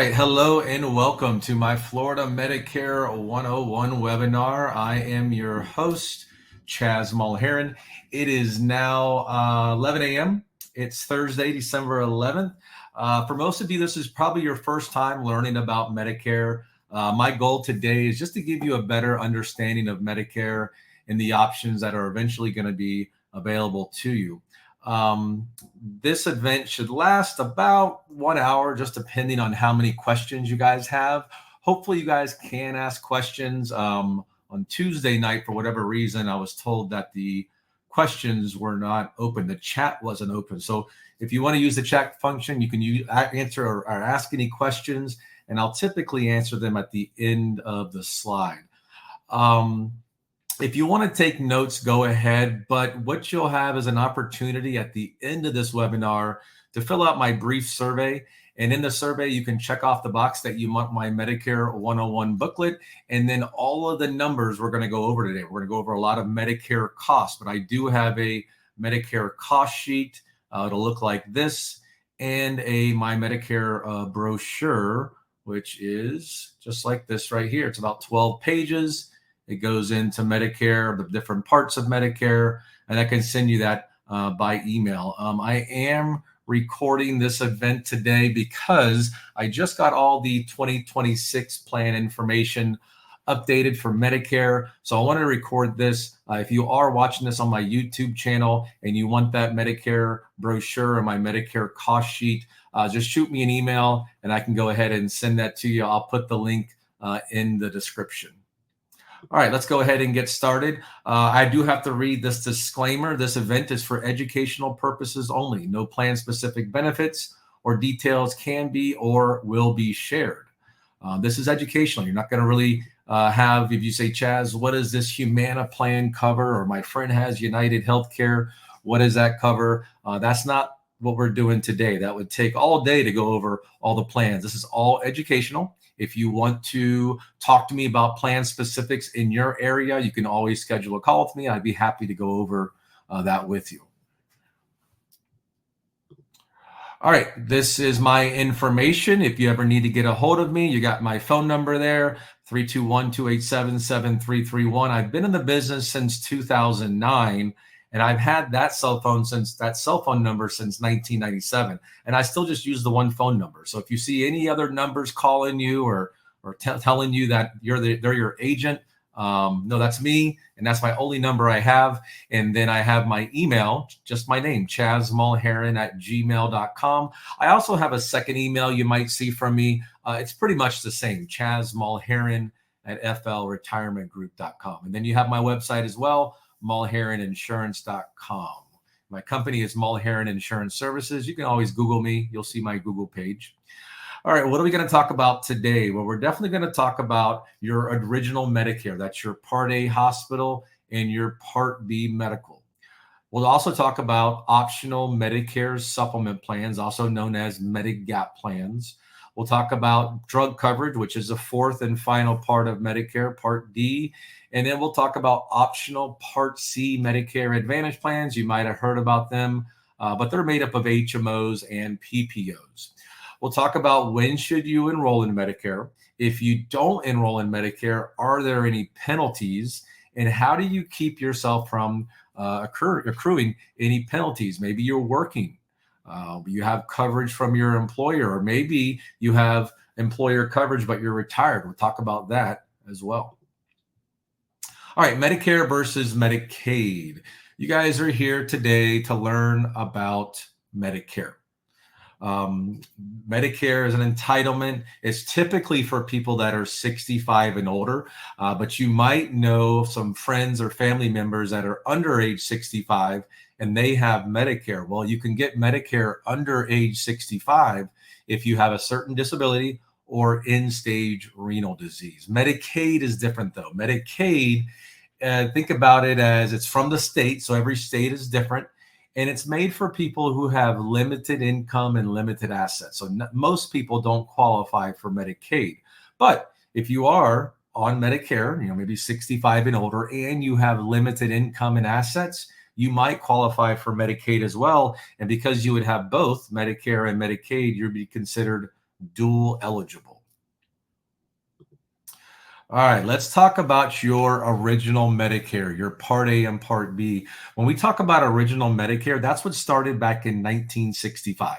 Right, hello and welcome to my Florida Medicare 101 webinar. I am your host, Chaz Mulheron. It is now 11 a.m. It's Thursday, December 11th. For most of you, this is probably your first time learning about Medicare. My goal today is just to give you a better understanding of Medicare and the options that are eventually going to be available to you. This event should last about 1 hour, just depending on how many questions you guys have. Hopefully, you guys can ask questions. On Tuesday night, for whatever reason, I was told that the questions were not open. The chat wasn't open. So if you want to use the chat function, you can answer or ask any questions, and I'll typically answer them at the end of the slide. If you want to take notes, go ahead. But what you'll have is an opportunity at the end of this webinar to fill out my brief survey. And in the survey, you can check off the box that you want my Medicare 101 booklet. And then all of the numbers we're going to go over today. We're going to go over a lot of Medicare costs, but I do have a Medicare cost sheet. It'll look like this, and my Medicare brochure, which is just like this right here. It's about 12 pages. It goes into Medicare, the different parts of Medicare, and I can send you that by email. I am recording this event today because I just got all the 2026 plan information updated for Medicare. So I wanted to record this. If you are watching this on my YouTube channel and you want that Medicare brochure or my Medicare cost sheet, just shoot me an email and I can go ahead and send that to you. I'll put the link in the description. All right, let's go ahead and get started. I do have to read this disclaimer. This event is for educational purposes only. No plan-specific benefits or details can be or will be shared. This is educational. You're not going to really have, if you say, Chaz, what does this Humana plan cover? Or my friend has United Healthcare. What does that cover? That's not what we're doing today. That would take all day to go over all the plans. This is all educational. If you want to talk to me about plan specifics in your area, you can always schedule a call with me. I'd be happy to go over that with you. All right, this is my information. If you ever need to get a hold of me, you got my phone number there, 321-287-7331. I've been in the business since 2009. And I've had that cell phone number since 1997. And I still just use the one phone number. So if you see any other numbers calling you or telling you that they're your agent, no, that's me. And that's my only number I have. And then I have my email, just my name, chazmulheron@gmail.com. I also have a second email you might see from me. It's pretty much the same, chazmulheron@flretirementgroup.com. And then you have my website as well, mulheroninsurance.com. My company is Mulheron Insurance Services. You can always Google me. You'll see my Google page. All right, what are we going to talk about today? Well, we're definitely going to talk about your original Medicare. That's your Part A hospital and your Part B medical. We'll also talk about optional Medicare supplement plans, also known as Medigap plans. We'll talk about drug coverage, which is the fourth and final part of Medicare, Part D. And then we'll talk about optional Part C Medicare Advantage plans. You might have heard about them, but they're made up of HMOs and PPOs. We'll talk about when should you enroll in Medicare. If you don't enroll in Medicare, are there any penalties? And how do you keep yourself from accruing any penalties? Maybe you're working. You have coverage from your employer, or maybe you have employer coverage, but you're retired. We'll talk about that as well. All right, Medicare versus Medicaid. You guys are here today to learn about Medicare. Medicare is an entitlement. It's typically for people that are 65 and older, but you might know some friends or family members that are under age 65 and they have Medicare. Well, you can get Medicare under age 65 if you have a certain disability or end-stage renal disease. Medicaid is different, though. Medicaid, think about it as it's from the state, so every state is different, and it's made for people who have limited income and limited assets. So most people don't qualify for Medicaid. But if you are on Medicare, maybe 65 and older, and you have limited income and assets, you might qualify for Medicaid as well. And because you would have both Medicare and Medicaid, you'd be considered dual eligible. All right, let's talk about your original Medicare, your Part A and Part B. When we talk about original Medicare, that's what started back in 1965.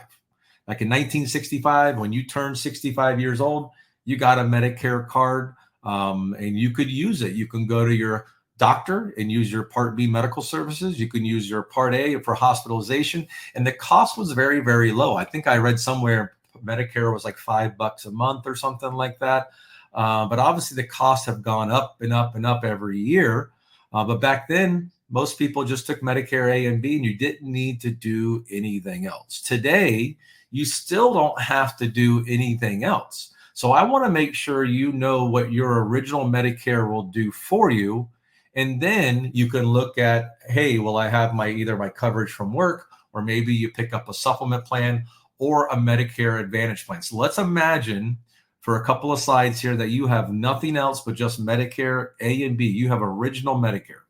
Like in 1965, when you turned 65 years old, you got a Medicare card, and you could use it. You can go to your doctor and use your Part B medical services. You can use your Part A for hospitalization. And the cost was very, very low. I think I read somewhere Medicare was like $5 a month or something like that. But obviously the costs have gone up and up and up every year. But back then, most people just took Medicare A and B, and you didn't need to do anything else. Today, you still don't have to do anything else. So I want to make sure you know what your original Medicare will do for you. And then you can look at, hey, well, I have either my coverage from work, or maybe you pick up a supplement plan or a Medicare Advantage plan. So let's imagine for a couple of slides here that you have nothing else but just Medicare A and B. You have original Medicare.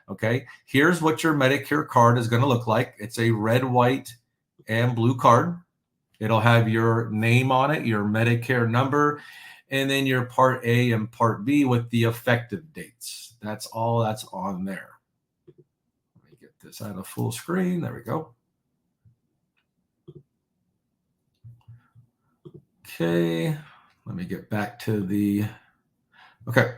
Okay, here's what your Medicare card is going to look like. It's a red, white, and blue card. It'll have your name on it, your Medicare number, and then your Part A and Part B with the effective dates. That's all that's on there. Let me get this out of full screen. There we go. Okay, let me get back to the, okay.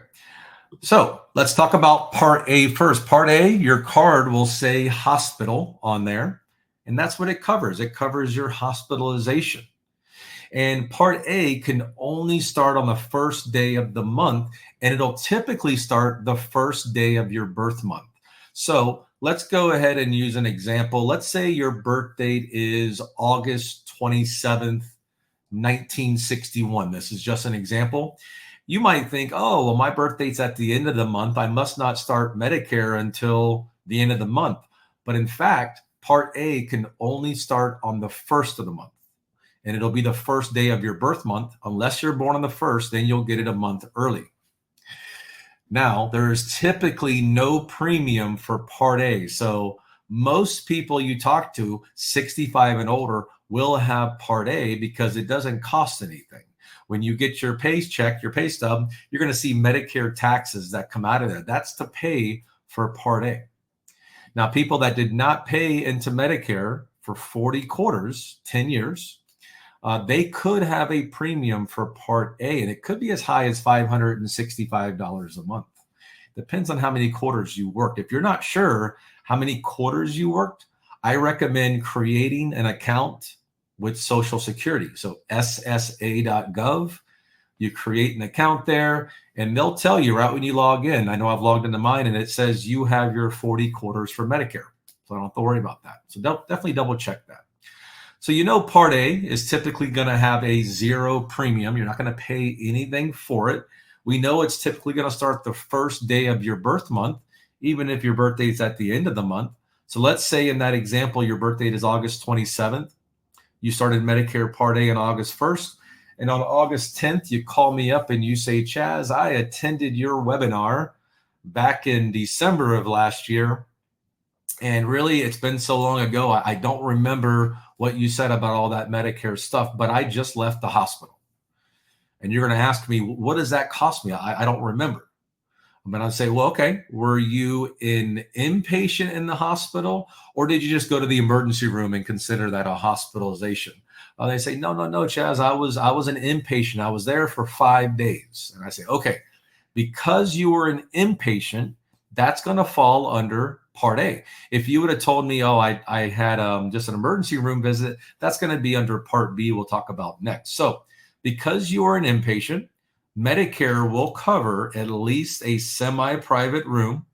So let's talk about Part A first. Part A, your card will say hospital on there, and that's what it covers. It covers your hospitalization. And Part A can only start on the first day of the month, and it'll typically start the first day of your birth month. So let's go ahead and use an example. Let's say your birth date is August 27th, 1961. This is just an example. You might think, oh, well, my birth date's at the end of the month. I must not start Medicare until the end of the month. But in fact, Part A can only start on the first of the month. And it'll be the first day of your birth month. Unless you're born on the first, then you'll get it a month early. Now, there is typically no premium for Part A. So most people you talk to, 65 and older, will have Part A because it doesn't cost anything. When you get your paycheck, your pay stub, you're going to see Medicare taxes that come out of there. That's to pay for Part A. Now, people that did not pay into Medicare for 40 quarters, 10 years, they could have a premium for Part A, and it could be as high as $565 a month. Depends on how many quarters you worked. If you're not sure how many quarters you worked, I recommend creating an account with Social Security. So ssa.gov, you create an account there, and they'll tell you right when you log in. I know I've logged into mine, and it says you have your 40 quarters for Medicare. So I don't have to worry about that. So definitely double check that. So you know Part A is typically going to have a zero premium. You're not going to pay anything for it. We know it's typically going to start the first day of your birth month, even if your birthday is at the end of the month. So let's say in that example, your birth date is August 27th. You started Medicare Part A on August 1st. And on August 10th, you call me up and you say, Chaz, I attended your webinar back in December of last year. And really, it's been so long ago, I don't remember what you said about all that Medicare stuff, but I just left the hospital. And you're going to ask me, what does that cost me? I don't remember. But I'll say, well, okay, were you an inpatient in the hospital, or did you just go to the emergency room and consider that a hospitalization? They say, no, Chaz, I was an inpatient. I was there for 5 days. And I say, okay, because you were an inpatient, that's going to fall under Part A. If you would have told me, oh, I had just an emergency room visit, that's going to be under Part B we'll talk about next. So because you are an inpatient, Medicare will cover at least a semi-private room.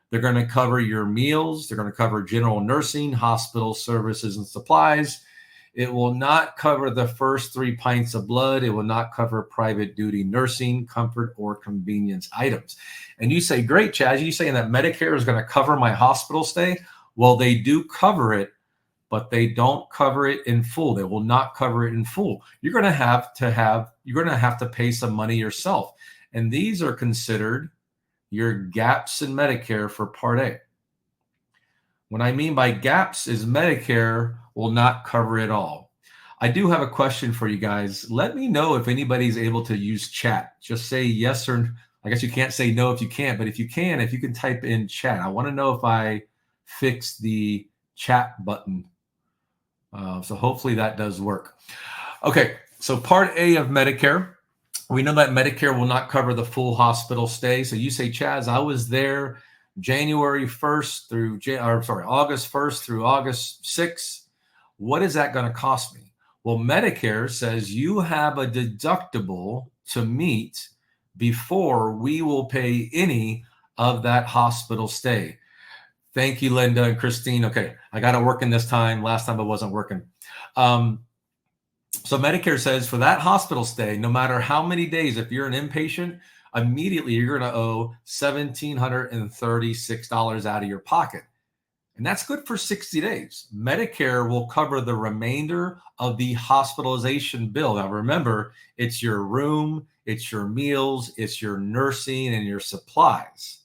They're going to cover your meals. They're going to cover general nursing, hospital services, and supplies. It will not cover the first 3 pints of blood. It will not cover private duty nursing, comfort, or convenience items. And you say, great, Chaz, you saying that Medicare is going to cover my hospital stay? Well, they do cover it, but they don't cover it in full. They will not cover it in full. You're going to have to pay some money yourself. And these are considered your gaps in Medicare for Part A. What I mean by gaps is Medicare will not cover it all. I do have a question for you guys. Let me know if anybody's able to use chat. Just say yes or I guess you can't say no if you can't, but if you can type in chat. I want to know if I fix the chat button. So hopefully that does work. Okay, so Part A of Medicare. We know that Medicare will not cover the full hospital stay. So you say, Chaz, I was there January 1st through, August 1st through August 6th. What is that going to cost me? Well, Medicare says you have a deductible to meet before we will pay any of that hospital stay. Thank you, Linda and Christine. Okay, I got it working this time. Last time it wasn't working. So Medicare says for that hospital stay, no matter how many days, if you're an inpatient, immediately you're going to owe $1,736 out of your pocket. And that's good for 60 days. Medicare will cover the remainder of the hospitalization bill. Now, remember, it's your room, it's your meals, it's your nursing, and your supplies.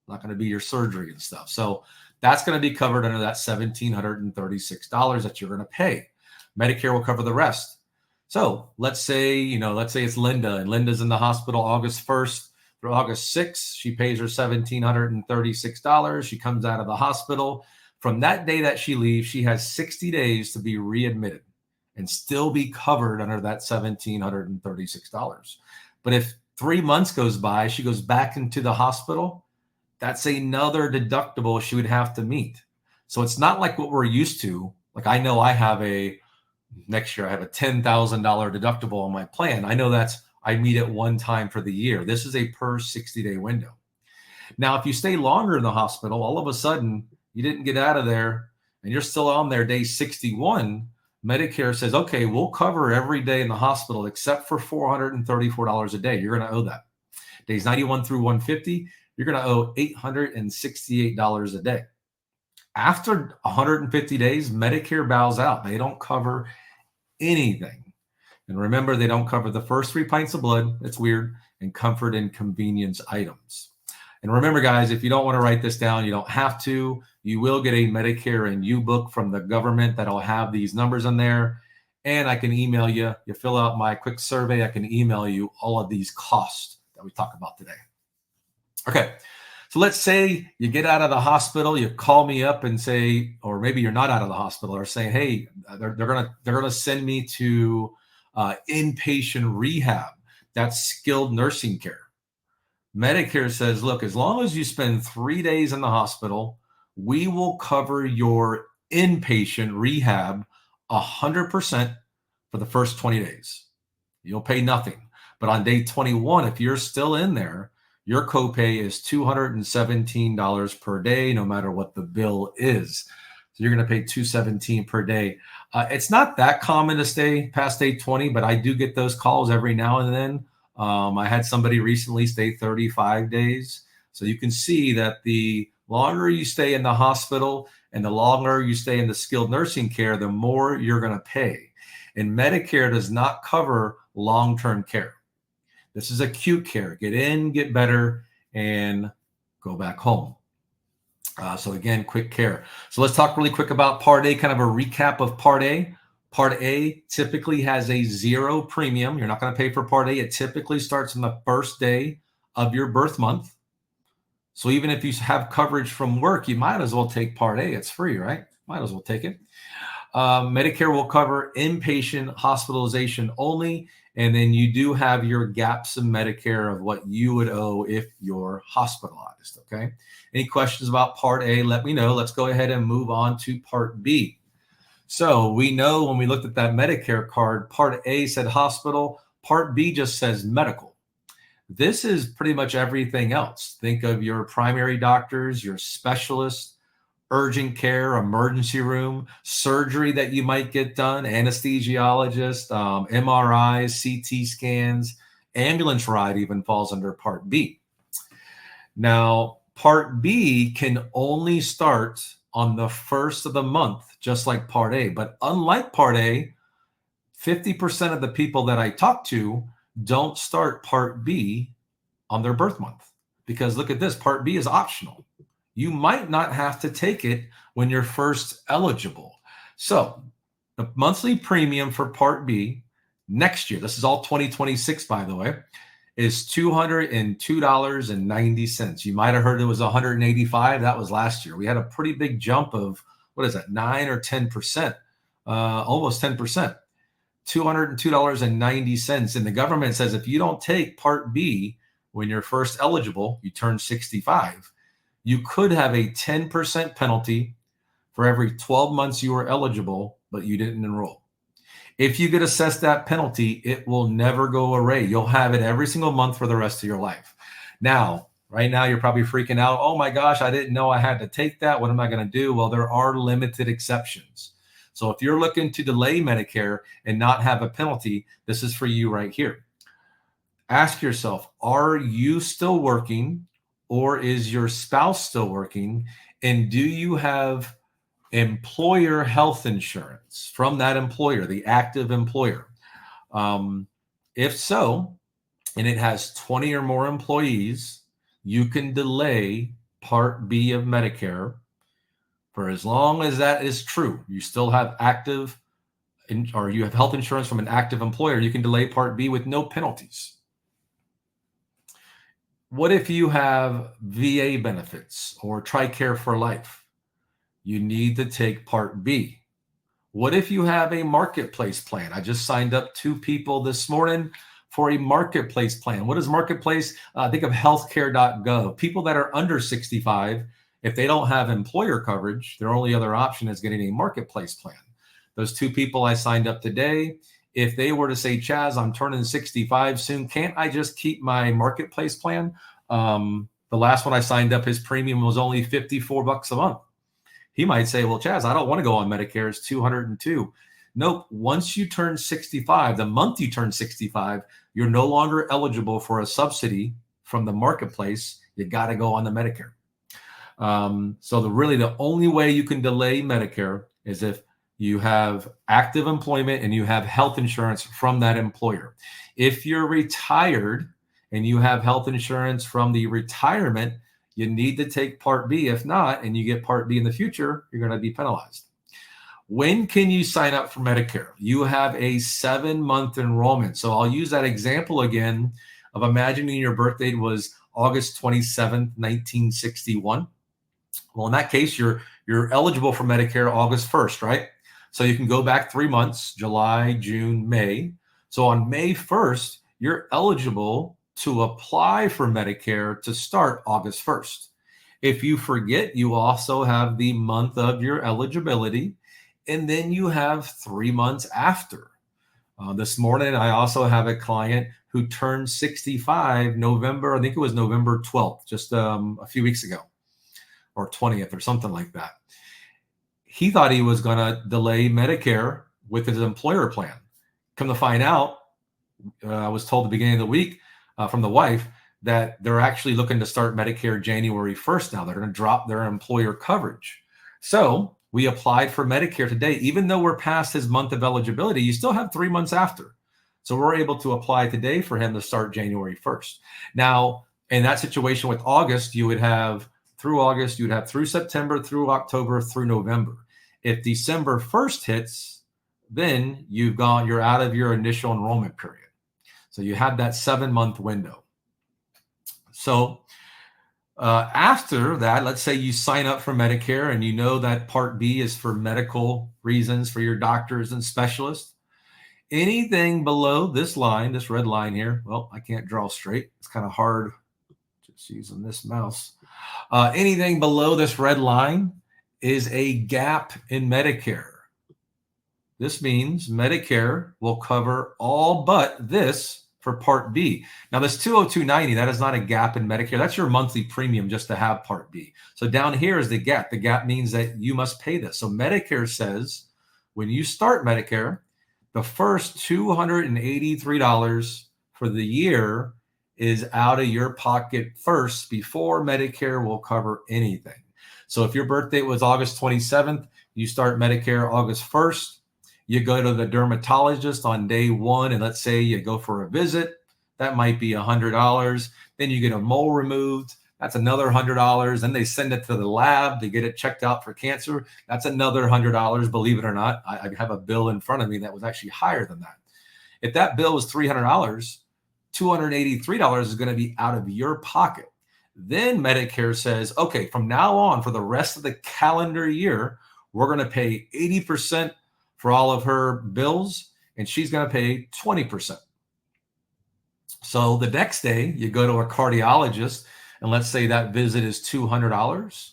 Not going to be your surgery and stuff. So that's going to be covered under that $1,736 that you're going to pay. Medicare will cover the rest. So let's say it's Linda, and Linda's in the hospital August 1st through August 6th. She pays her $1,736. She comes out of the hospital. From that day that she leaves, she has 60 days to be readmitted and still be covered under that $1,736. But if 3 months goes by, she goes back into the hospital, that's another deductible she would have to meet. So it's not like what we're used to. Like I know next year I have a $10,000 deductible on my plan. I know I meet it one time for the year. This is a per 60-day window. Now, if you stay longer in the hospital, all of a sudden you didn't get out of there and you're still on there day 61, Medicare says, okay, we'll cover every day in the hospital except for $434 a day. You're going to owe that. Days 91 through 150, you're going to owe $868 a day. After 150 days, Medicare bows out. They don't cover anything. And remember, they don't cover the first 3 pints of blood. It's weird. And comfort and convenience items. And remember, guys, if you don't want to write this down, you don't have to. You will get a Medicare and U book from the government that'll have these numbers in there. And I can email you. You fill out my quick survey. I can email you all of these costs that we talk about today. Okay. So let's say you get out of the hospital, you call me up and say, or maybe you're not out of the hospital, or saying, hey, they're gonna send me to inpatient rehab. That's skilled nursing care. Medicare says, look, as long as you spend 3 days in the hospital, we will cover your inpatient rehab 100% for the first 20 days. You'll pay nothing. But on day 21, if you're still in there, your copay is $217 per day, no matter what the bill is. So you're going to pay $217 per day. It's not that common to stay past day 20, but I do get those calls every now and then. I had somebody recently stay 35 days. So you can see that the longer you stay in the hospital and the longer you stay in the skilled nursing care, the more you're going to pay. And Medicare does not cover long-term care. This is acute care. Get in, get better, and go back home. So again, quick care. So let's talk really quick about Part A, kind of a recap of Part A. Part A typically has a 0 premium. You're not going to pay for Part A. It typically starts on the first day of your birth month. So even if you have coverage from work, you might as well take Part A. It's free, right? Might as well take it. Medicare will cover inpatient hospitalization only. And then you do have your gaps in Medicare of what you would owe if you're hospitalized. Okay. Any questions about Part A? Let me know. Let's go ahead and move on to Part B. So we know when we looked at that Medicare card, Part A said hospital, Part B just says medical. This is pretty much everything else. Think of your primary doctors, your specialists, urgent care, emergency room, surgery that you might get done, anesthesiologist, MRIs, CT scans, ambulance ride even falls under Part B. Now, Part B can only start on the first of the month, just like Part A. But unlike Part A, 50% of the people that I talk to don't start Part B on their birth month. Because look at this, Part B is optional. You might not have to take it when you're first eligible. So The monthly premium for Part B next year, this is all 2026, by the way, is $202.90. You might have heard it was 185. That was last year. We had a pretty big jump of, what is that, 9 or 10%, almost 10%, $202.90. And the government says if you don't take Part B when you're first eligible, you turn 65, you could have a 10% penalty for every 12 months you were eligible, but you didn't enroll. If you get assessed that penalty, it will never go away. You'll have it every single month for the rest of your life. Now, right now, you're probably freaking out. Oh my gosh, I didn't know I had to take that. What am I going to do? Well, there are limited exceptions. So if you're looking to delay Medicare and not have a penalty, this is for you right here. Ask yourself, are you still working, or is your spouse still working? And do you have employer health insurance from that employer, the active employer? If so, and it has 20 or more employees, you can delay Part B of Medicare for as long as that is true. You still have or you have health insurance from an active employer. You can delay Part B with no penalties. What if you have VA benefits or TRICARE for life? You need to take Part B. What if you have a marketplace plan? I just signed up 2 people this morning for a marketplace plan. What is marketplace? Think of healthcare.gov. People that are under 65, if they don't have employer coverage, their only other option is getting a marketplace plan. Those 2 people I signed up today, if they were to say, Chaz, I'm turning 65 soon, can't I just keep my marketplace plan? The last one I signed up, his premium was only $54 a month. He might say, well, Chaz, I don't want to go on Medicare. It's $202. Nope. Once you turn 65, the month you turn 65, you're no longer eligible for a subsidy from the marketplace. You got to go on the Medicare. So the only way you can delay Medicare is if you have active employment and you have health insurance from that employer. If you're retired and you have health insurance from the retirement, you need to take Part B. If not, and you get Part B in the future, you're going to be penalized. When can you sign up for Medicare? You have a 7-month enrollment. So I'll use that example again of imagining your birth date was August 27th, 1961. Well, in that case, you're eligible for Medicare August 1st, right? So you can go back 3 months, July, June, May. So on May 1st, you're eligible to apply for Medicare to start August 1st. If you forget, you also have the month of your eligibility, and then you have 3 months after. This morning, I also have a client who turned 65 November, I think it was November 12th, just a few weeks ago, or 20th or something like that. He thought he was going to delay Medicare with his employer plan. Come to find out, I was told at the beginning of the week from the wife that they're actually looking to start Medicare January 1st now. They're going to drop their employer coverage. So we applied for Medicare today. Even though we're past his month of eligibility, you still have 3 months after. So we're able to apply today for him to start January 1st. Now, in that situation with August, you would have through August, you'd have through September, through October, through November. If December 1st hits, then you're out of your initial enrollment period. So you have that 7-month window. So after that, let's say you sign up for Medicare and you know that Part B is for medical reasons for your doctors and specialists. Anything below this line, this red line here, well, I can't draw straight. It's kind of hard just using this mouse. Anything below this red line is a gap in Medicare. This means Medicare will cover all but this for Part B. Now, this $202.90, that is not a gap in Medicare. That's your monthly premium just to have Part B. So down here is the gap. The gap means that you must pay this. So Medicare says when you start Medicare, the first $283 for the year is out of your pocket first before Medicare will cover anything. So if your birth date was August 27th, you start Medicare August 1st. You go to the dermatologist on day 1, and let's say you go for a visit. That might be $100. Then you get a mole removed. That's another $100. Then they send it to the lab to get it checked out for cancer. That's another $100. Believe it or not, I have a bill in front of me that was actually higher than that. If that bill was $300, $283 is going to be out of your pocket. Then Medicare says, okay, from now on, for the rest of the calendar year, we're going to pay 80% for all of her bills, and she's going to pay 20%. So the next day, you go to a cardiologist, and let's say that visit is $200.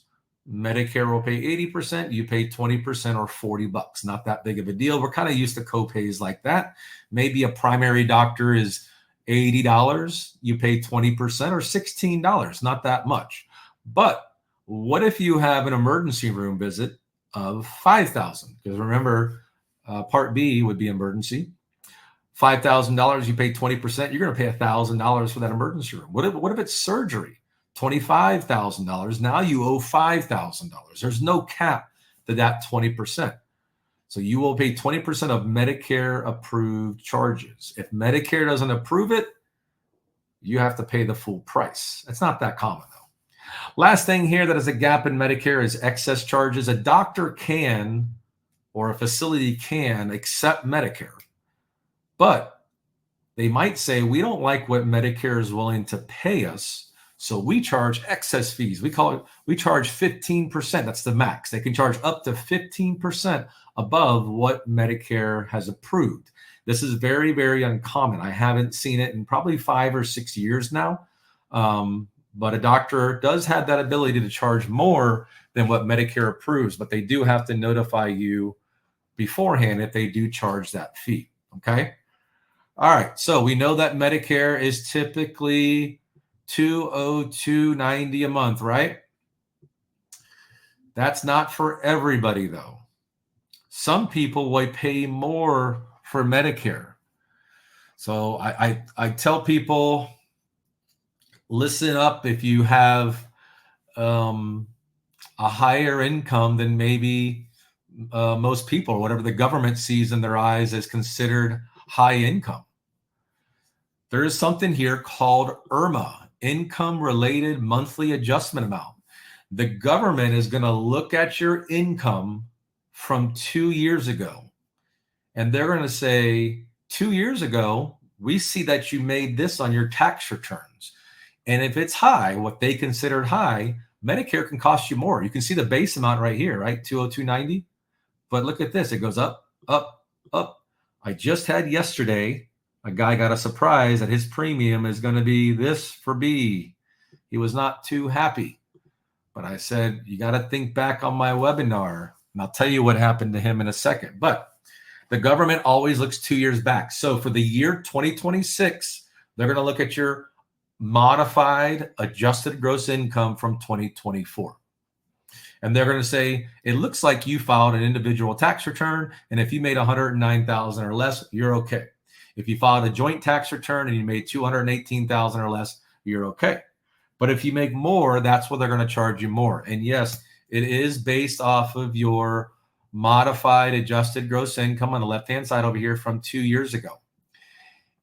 Medicare will pay 80%, you pay 20% or $40. Not that big of a deal. We're kind of used to copays like that. Maybe a primary doctor is $80, you pay 20% or $16, not that much. But what if you have an emergency room visit of $5,000? Because remember, Part B would be emergency. $5,000, you pay 20%, you're going to pay $1,000 for that emergency room. What if it's surgery? $25,000. Now you owe $5,000. There's no cap to that 20%. So you will pay 20% of Medicare approved charges. If Medicare doesn't approve it, you have to pay the full price. It's not that common though. Last thing here that is a gap in Medicare is excess charges. A doctor can, or a facility can, accept Medicare, but they might say, we don't like what Medicare is willing to pay us, so we charge excess fees. We charge 15%. That's the max. They can charge up to 15% above what Medicare has approved. This is very, very uncommon. I haven't seen it in probably 5 or 6 years now. But a doctor does have that ability to charge more than what Medicare approves, but they do have to notify you beforehand if they do charge that fee. Okay. All right. So we know that Medicare is typically $202.90 a month, right? That's not for everybody though. Some people will pay more for Medicare. So I tell people, listen up if you have a higher income than maybe most people, or whatever the government sees in their eyes as considered high income. There is something here called IRMA, Income Related Monthly Adjustment Amount. The government is going to look at your income from 2 years ago, and they're going to say, 2 years ago, we see that you made this on your tax returns. And if it's high, what they considered high, Medicare can cost you more. You can see the base amount right here, right? $202.90. But look at this. It goes up, up, up. I just had yesterday, a guy got a surprise that his premium is going to be this for B. He was not too happy. But I said, you got to think back on my webinar, and I'll tell you what happened to him in a second. But the government always looks 2 years back. So for the year 2026, they're going to look at your modified adjusted gross income from 2024. And they're going to say, it looks like you filed an individual tax return, and if you made $109,000 or less, you're okay. If you filed a joint tax return and you made $218,000 or less, you're okay. But if you make more, that's what they're going to charge you more. And yes, it is based off of your modified adjusted gross income on the left-hand side over here from 2 years ago.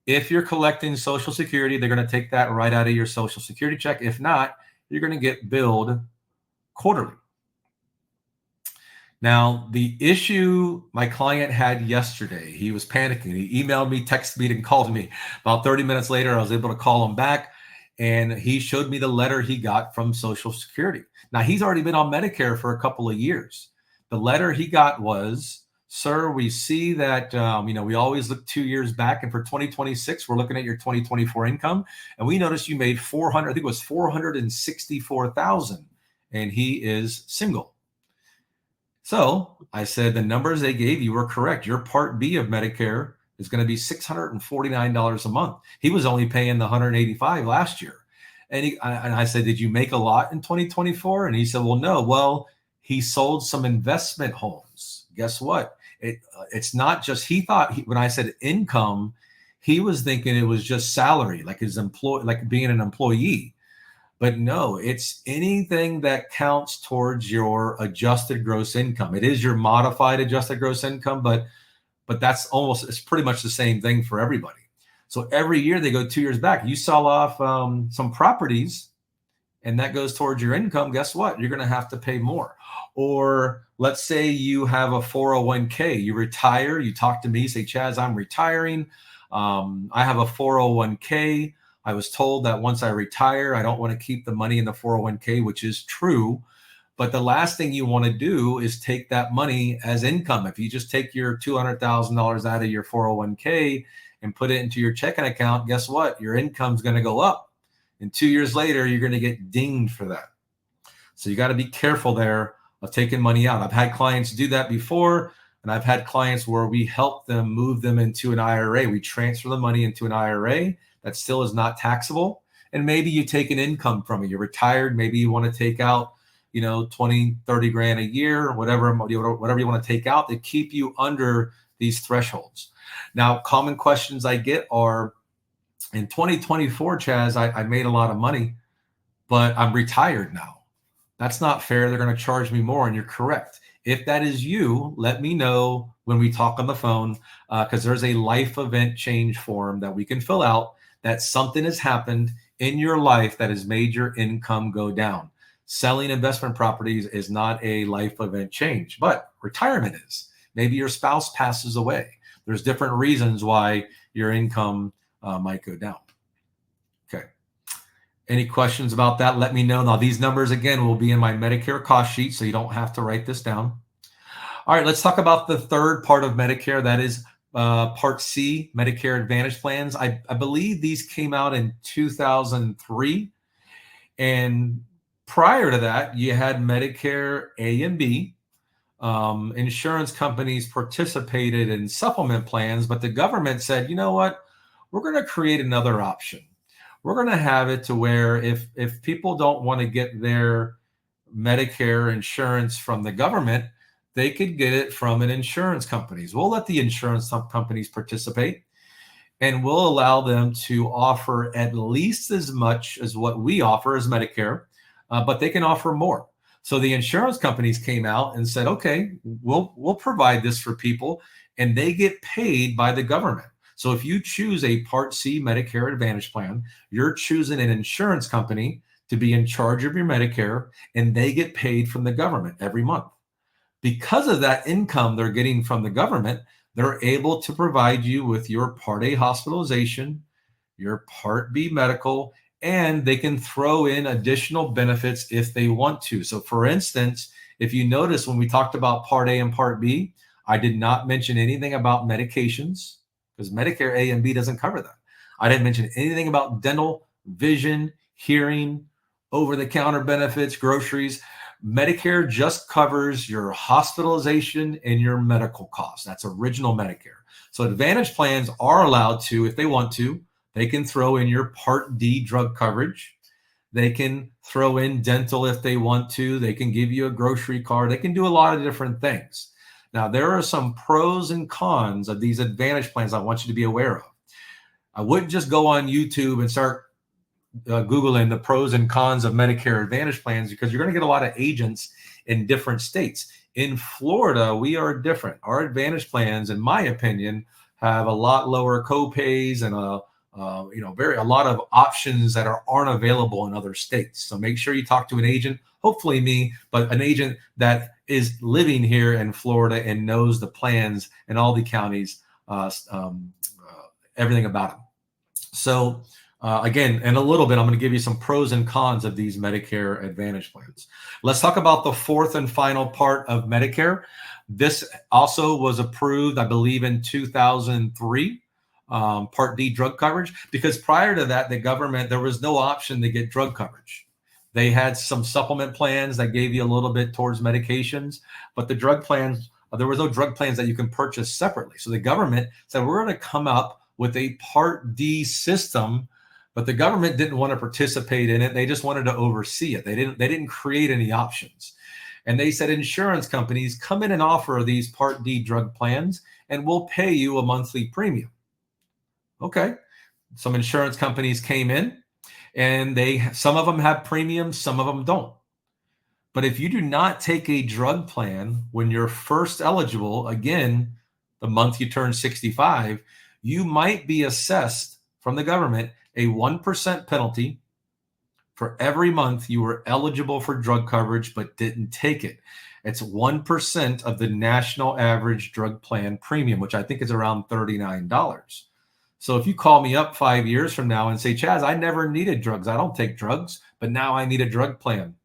If you're collecting Social Security, they're going to take that right out of your Social Security check. If not, you're going to get billed quarterly. Now, the issue my client had yesterday, he was panicking. He emailed me, texted me, and called me. About 30 minutes later, I was able to call him back, and he showed me the letter he got from Social Security. Now, he's already been on Medicare for a couple of years. The letter he got was, sir, we see that, we always look 2 years back, and for 2026, we're looking at your 2024 income, and we noticed you made $464,000, and he is single. So I said, the numbers they gave you were correct. Your Part B of Medicare is going to be $649 a month. He was only paying the $185 last year. And I said, did you make a lot in 2024? And he said, well, no. Well, he sold some investment homes. Guess what? It's not just, he thought, when I said income, he was thinking it was just salary, like his employee, like being an employee. But no, it's anything that counts towards your adjusted gross income. It is your modified adjusted gross income, but that's it's pretty much the same thing for everybody. So every year they go 2 years back. You sell off some properties and that goes towards your income, guess what? You're going to have to pay more. Or let's say you have a 401k, you retire, you talk to me, say, Chaz, I'm retiring. I have a 401k. I was told that once I retire, I don't want to keep the money in the 401k, which is true. But the last thing you want to do is take that money as income. If you just take your $200,000 out of your 401k and put it into your checking account, guess what? Your income's going to go up. And 2 years later, you're going to get dinged for that. So you got to be careful there of taking money out. I've had clients do that before, and I've had clients where we help them move them into an IRA. We transfer the money into an IRA that still is not taxable. And maybe you take an income from it. You're retired. Maybe you want to take out 20, 30 grand a year, whatever you want to take out to keep you under these thresholds. Now, common questions I get are, in 2024, Chaz, I made a lot of money, but I'm retired now. That's not fair. They're going to charge me more. And you're correct. If that is you, let me know when we talk on the phone, because there's a life event change form that we can fill out that something has happened in your life that has made your income go down. Selling investment properties is not a life event change, but retirement is. Maybe your spouse passes away. There's different reasons why your income might go down. Okay. Any questions about that? Let me know. Now, these numbers, again, will be in my Medicare cost sheet, so you don't have to write this down. All right, let's talk about the third part of Medicare. That is Part C, Medicare Advantage plans. I believe these came out in 2003. And prior to that, you had Medicare A and B. Insurance companies participated in supplement plans, but the government said, you know what? We're going to create another option. We're going to have it to where if people don't want to get their Medicare insurance from the government, they could get it from an insurance companies. We'll let the insurance companies participate, and we'll allow them to offer at least as much as what we offer as Medicare, but they can offer more. So the insurance companies came out and said, okay, we'll provide this for people, and they get paid by the government. So if you choose a Part C Medicare Advantage plan, you're choosing an insurance company to be in charge of your Medicare, and they get paid from the government every month. Because of that income they're getting from the government, they're able to provide you with your Part A hospitalization, your Part B medical, and they can throw in additional benefits if they want to. So for instance, if you notice when we talked about Part A and Part B, I did not mention anything about medications because Medicare A and B doesn't cover that. I didn't mention anything about dental, vision, hearing, over-the-counter benefits, groceries. Medicare just covers your hospitalization and your medical costs. That's original Medicare. So Advantage plans are allowed to, if they want to, they can throw in your Part D drug coverage. They can throw in dental if they want to. They can give you a grocery card. They can do a lot of different things. Now, there are some pros and cons of these Advantage plans I want you to be aware of. I wouldn't just go on YouTube and start Googling the pros and cons of Medicare Advantage plans because you're going to get a lot of agents in different states. In Florida, we are different. Our Advantage plans, in my opinion, have a lot lower copays and a lot of options that aren't available in other states. So make sure you talk to an agent, hopefully me, but an agent that is living here in Florida and knows the plans and all the counties, everything about them. So again, in a little bit, I'm going to give you some pros and cons of these Medicare Advantage plans. Let's talk about the fourth and final part of Medicare. This also was approved, I believe, in 2003. Part D drug coverage, because prior to that, the government, there was no option to get drug coverage. They had some supplement plans that gave you a little bit towards medications, but the drug plans, there was no drug plans that you can purchase separately. So the government said, we're going to come up with a Part D system, but the government didn't want to participate in it. They just wanted to oversee it. They didn't create any options. And they said, insurance companies, come in and offer these Part D drug plans, and we'll pay you a monthly premium. Okay. Some insurance companies came in and some of them have premiums, some of them don't. But if you do not take a drug plan when you're first eligible, again, the month you turn 65, you might be assessed from the government a 1% penalty for every month you were eligible for drug coverage but didn't take it. It's 1% of the national average drug plan premium, which I think is around $39. So if you call me up 5 years from now and say, Chaz, I never needed drugs. I don't take drugs, but now I need a drug plan.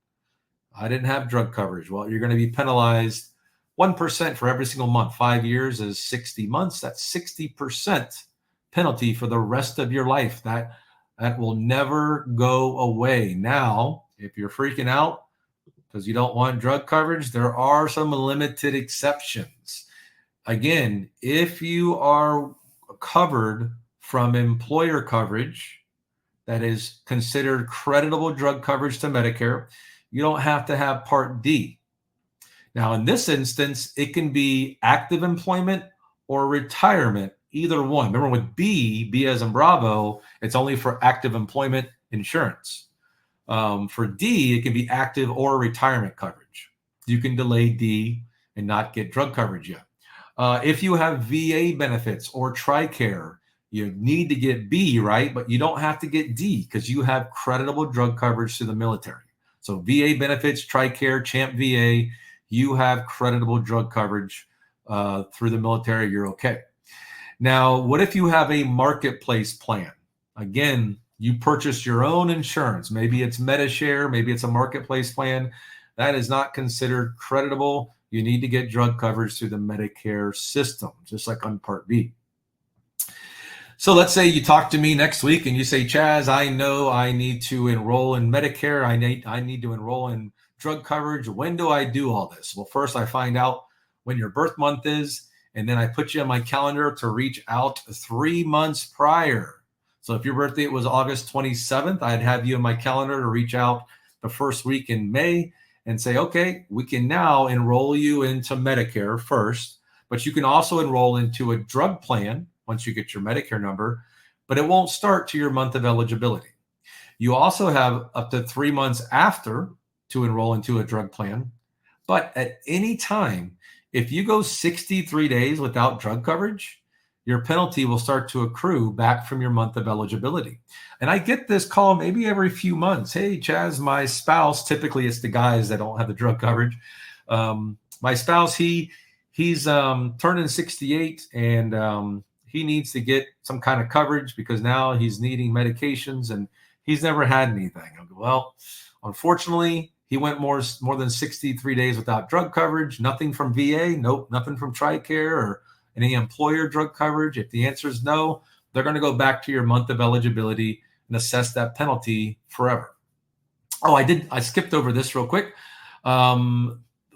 I didn't have drug coverage. Well, you're going to be penalized 1% for every single month. 5 years is 60 months. That's 60% penalty for the rest of your life. That will never go away. Now, if you're freaking out because you don't want drug coverage, there are some limited exceptions. Again, if you are covered from employer coverage that is considered creditable drug coverage to Medicare, you don't have to have Part D. Now, in this instance, it can be active employment or retirement, either one. Remember, with B as in Bravo, it's only for active employment insurance. For D, it can be active or retirement coverage. You can delay D and not get drug coverage yet. If you have VA benefits or TRICARE, you need to get B, right? But you don't have to get D because you have creditable drug coverage to the military. So VA benefits, TRICARE, CHAMP VA, you have creditable drug coverage through the military, you're okay. Now, what if you have a marketplace plan? Again, you purchase your own insurance. Maybe it's Medicare, maybe it's a marketplace plan. That is not considered creditable. You need to get drug coverage through the Medicare system, just like on Part B. So let's say you talk to me next week and you say, Chaz, I know I need to enroll in Medicare. I need to enroll in drug coverage. When do I do all this? Well, first I find out when your birth month is, and then I put you on my calendar to reach out 3 months prior. So if your birthday was August 27th, I'd have you in my calendar to reach out the first week in May and say, okay, we can now enroll you into Medicare first, but you can also enroll into a drug plan once you get your Medicare number, but it won't start to your month of eligibility. You also have up to 3 months after to enroll into a drug plan. But at any time, if you go 63 days without drug coverage, your penalty will start to accrue back from your month of eligibility. And I get this call maybe every few months. Hey, Chaz, my spouse, typically it's the guys that don't have the drug coverage. My spouse, he's turning 68 and he needs to get some kind of coverage because now he's needing medications and he's never had anything. I go, well, unfortunately, he went more than 63 days without drug coverage, nothing from VA, nope, nothing from TRICARE or any employer drug coverage. If the answer is no, they're going to go back to your month of eligibility and assess that penalty forever. Oh, I skipped over this real quick.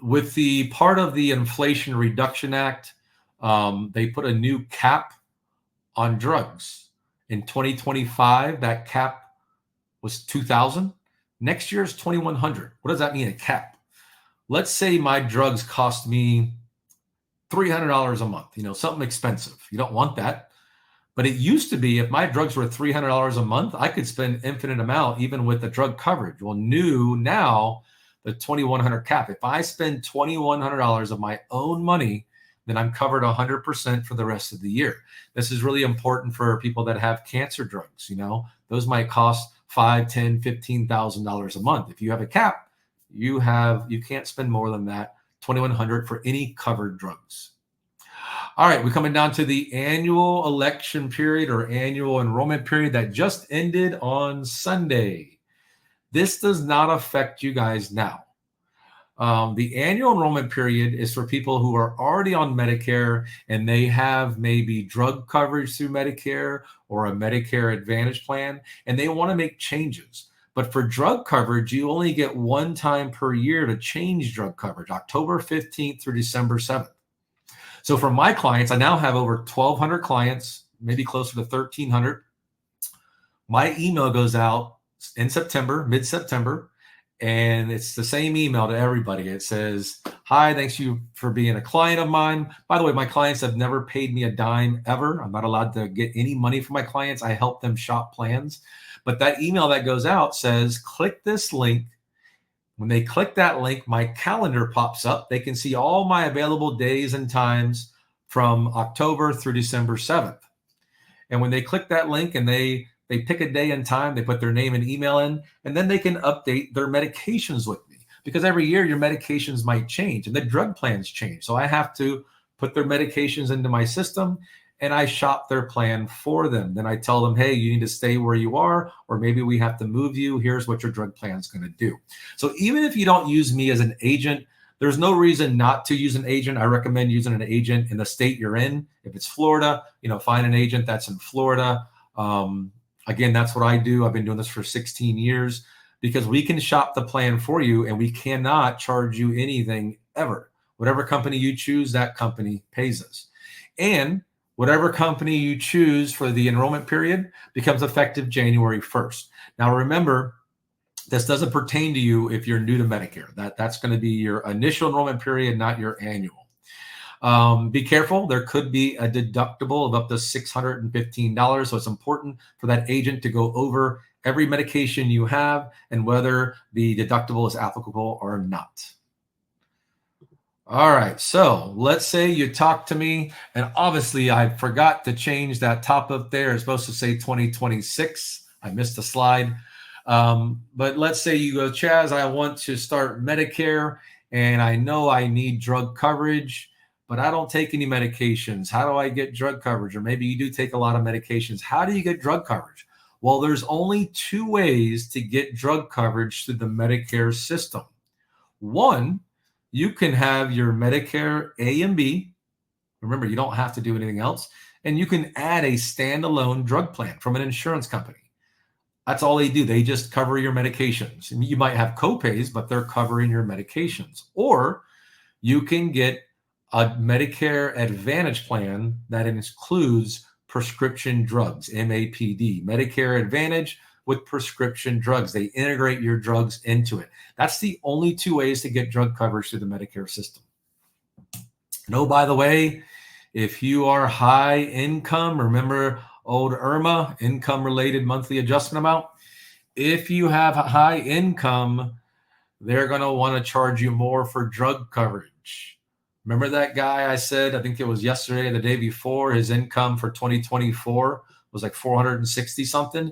With the part of the Inflation Reduction Act, they put a new cap on drugs. In 2025, that cap was $2,000. Next year is $2,100. What does that mean, a cap? Let's say my drugs cost me $300 a month, something expensive. You don't want that. But it used to be if my drugs were $300 a month, I could spend infinite amount even with the drug coverage. Well, now the $2,100 cap. If I spend $2,100 of my own money, then I'm covered 100% for the rest of the year. This is really important for people that have cancer drugs. Those might cost $5,000, $10,000, $15,000 a month. If you have a cap, you can't spend more than that, $2,100 for any covered drugs. All right, we're coming down to the annual election period or annual enrollment period that just ended on Sunday. This does not affect you guys now. The annual enrollment period is for people who are already on Medicare and they have maybe drug coverage through Medicare or a Medicare Advantage plan, and they want to make changes. But for drug coverage, you only get one time per year to change drug coverage, October 15th through December 7th. So for my clients, I now have over 1,200 clients, maybe closer to 1,300. My email goes out in September, mid-September, and it's the same email to everybody. It says, hi, thanks you for being a client of mine. By the way, my clients have never paid me a dime ever. I'm not allowed to get any money from my clients. I help them shop plans. But that email that goes out says, click this link. When they click that link, my calendar pops up. They can see all my available days and times from October through December 7th. And when they click that link and they They pick a day and time, they put their name and email in, and then they can update their medications with me. Because every year your medications might change and the drug plans change. So I have to put their medications into my system and I shop their plan for them. Then I tell them, hey, you need to stay where you are, or maybe we have to move you. Here's what your drug plan is going to do. So even if you don't use me as an agent, there's no reason not to use an agent. I recommend using an agent in the state you're in. If it's Florida, find an agent that's in Florida. Again, that's what I do. I've been doing this for 16 years because we can shop the plan for you and we cannot charge you anything ever. Whatever company you choose, that company pays us. And whatever company you choose for the enrollment period becomes effective January 1st. Now, remember, this doesn't pertain to you if you're new to Medicare. That's going to be your initial enrollment period, not your annual. Be careful. There could be a deductible of up to $615. So it's important for that agent to go over every medication you have and whether the deductible is applicable or not. All right. So let's say you talk to me, and obviously I forgot to change that top up there. It's supposed to say 2026. I missed a slide. But let's say you go, Chaz, I want to start Medicare and I know I need drug coverage, but I don't take any medications. How do I get drug coverage? Or maybe you do take a lot of medications. How do you get drug coverage? Well, there's only two ways to get drug coverage through the Medicare system. One, you can have your Medicare A and B. Remember, you don't have to do anything else. And you can add a standalone drug plan from an insurance company. That's all they do. They just cover your medications. And you might have copays, but they're covering your medications. Or you can get a Medicare Advantage plan that includes prescription drugs, MAPD, Medicare Advantage with prescription drugs. They integrate your drugs into it. That's the only two ways to get drug coverage through the Medicare system. No, by the way, if you are high income, remember old IRMA, income related monthly adjustment amount. If you have a high income, they're going to want to charge you more for drug coverage. Remember that guy I said, I think it was yesterday, the day before, his income for 2024 was like 460 something.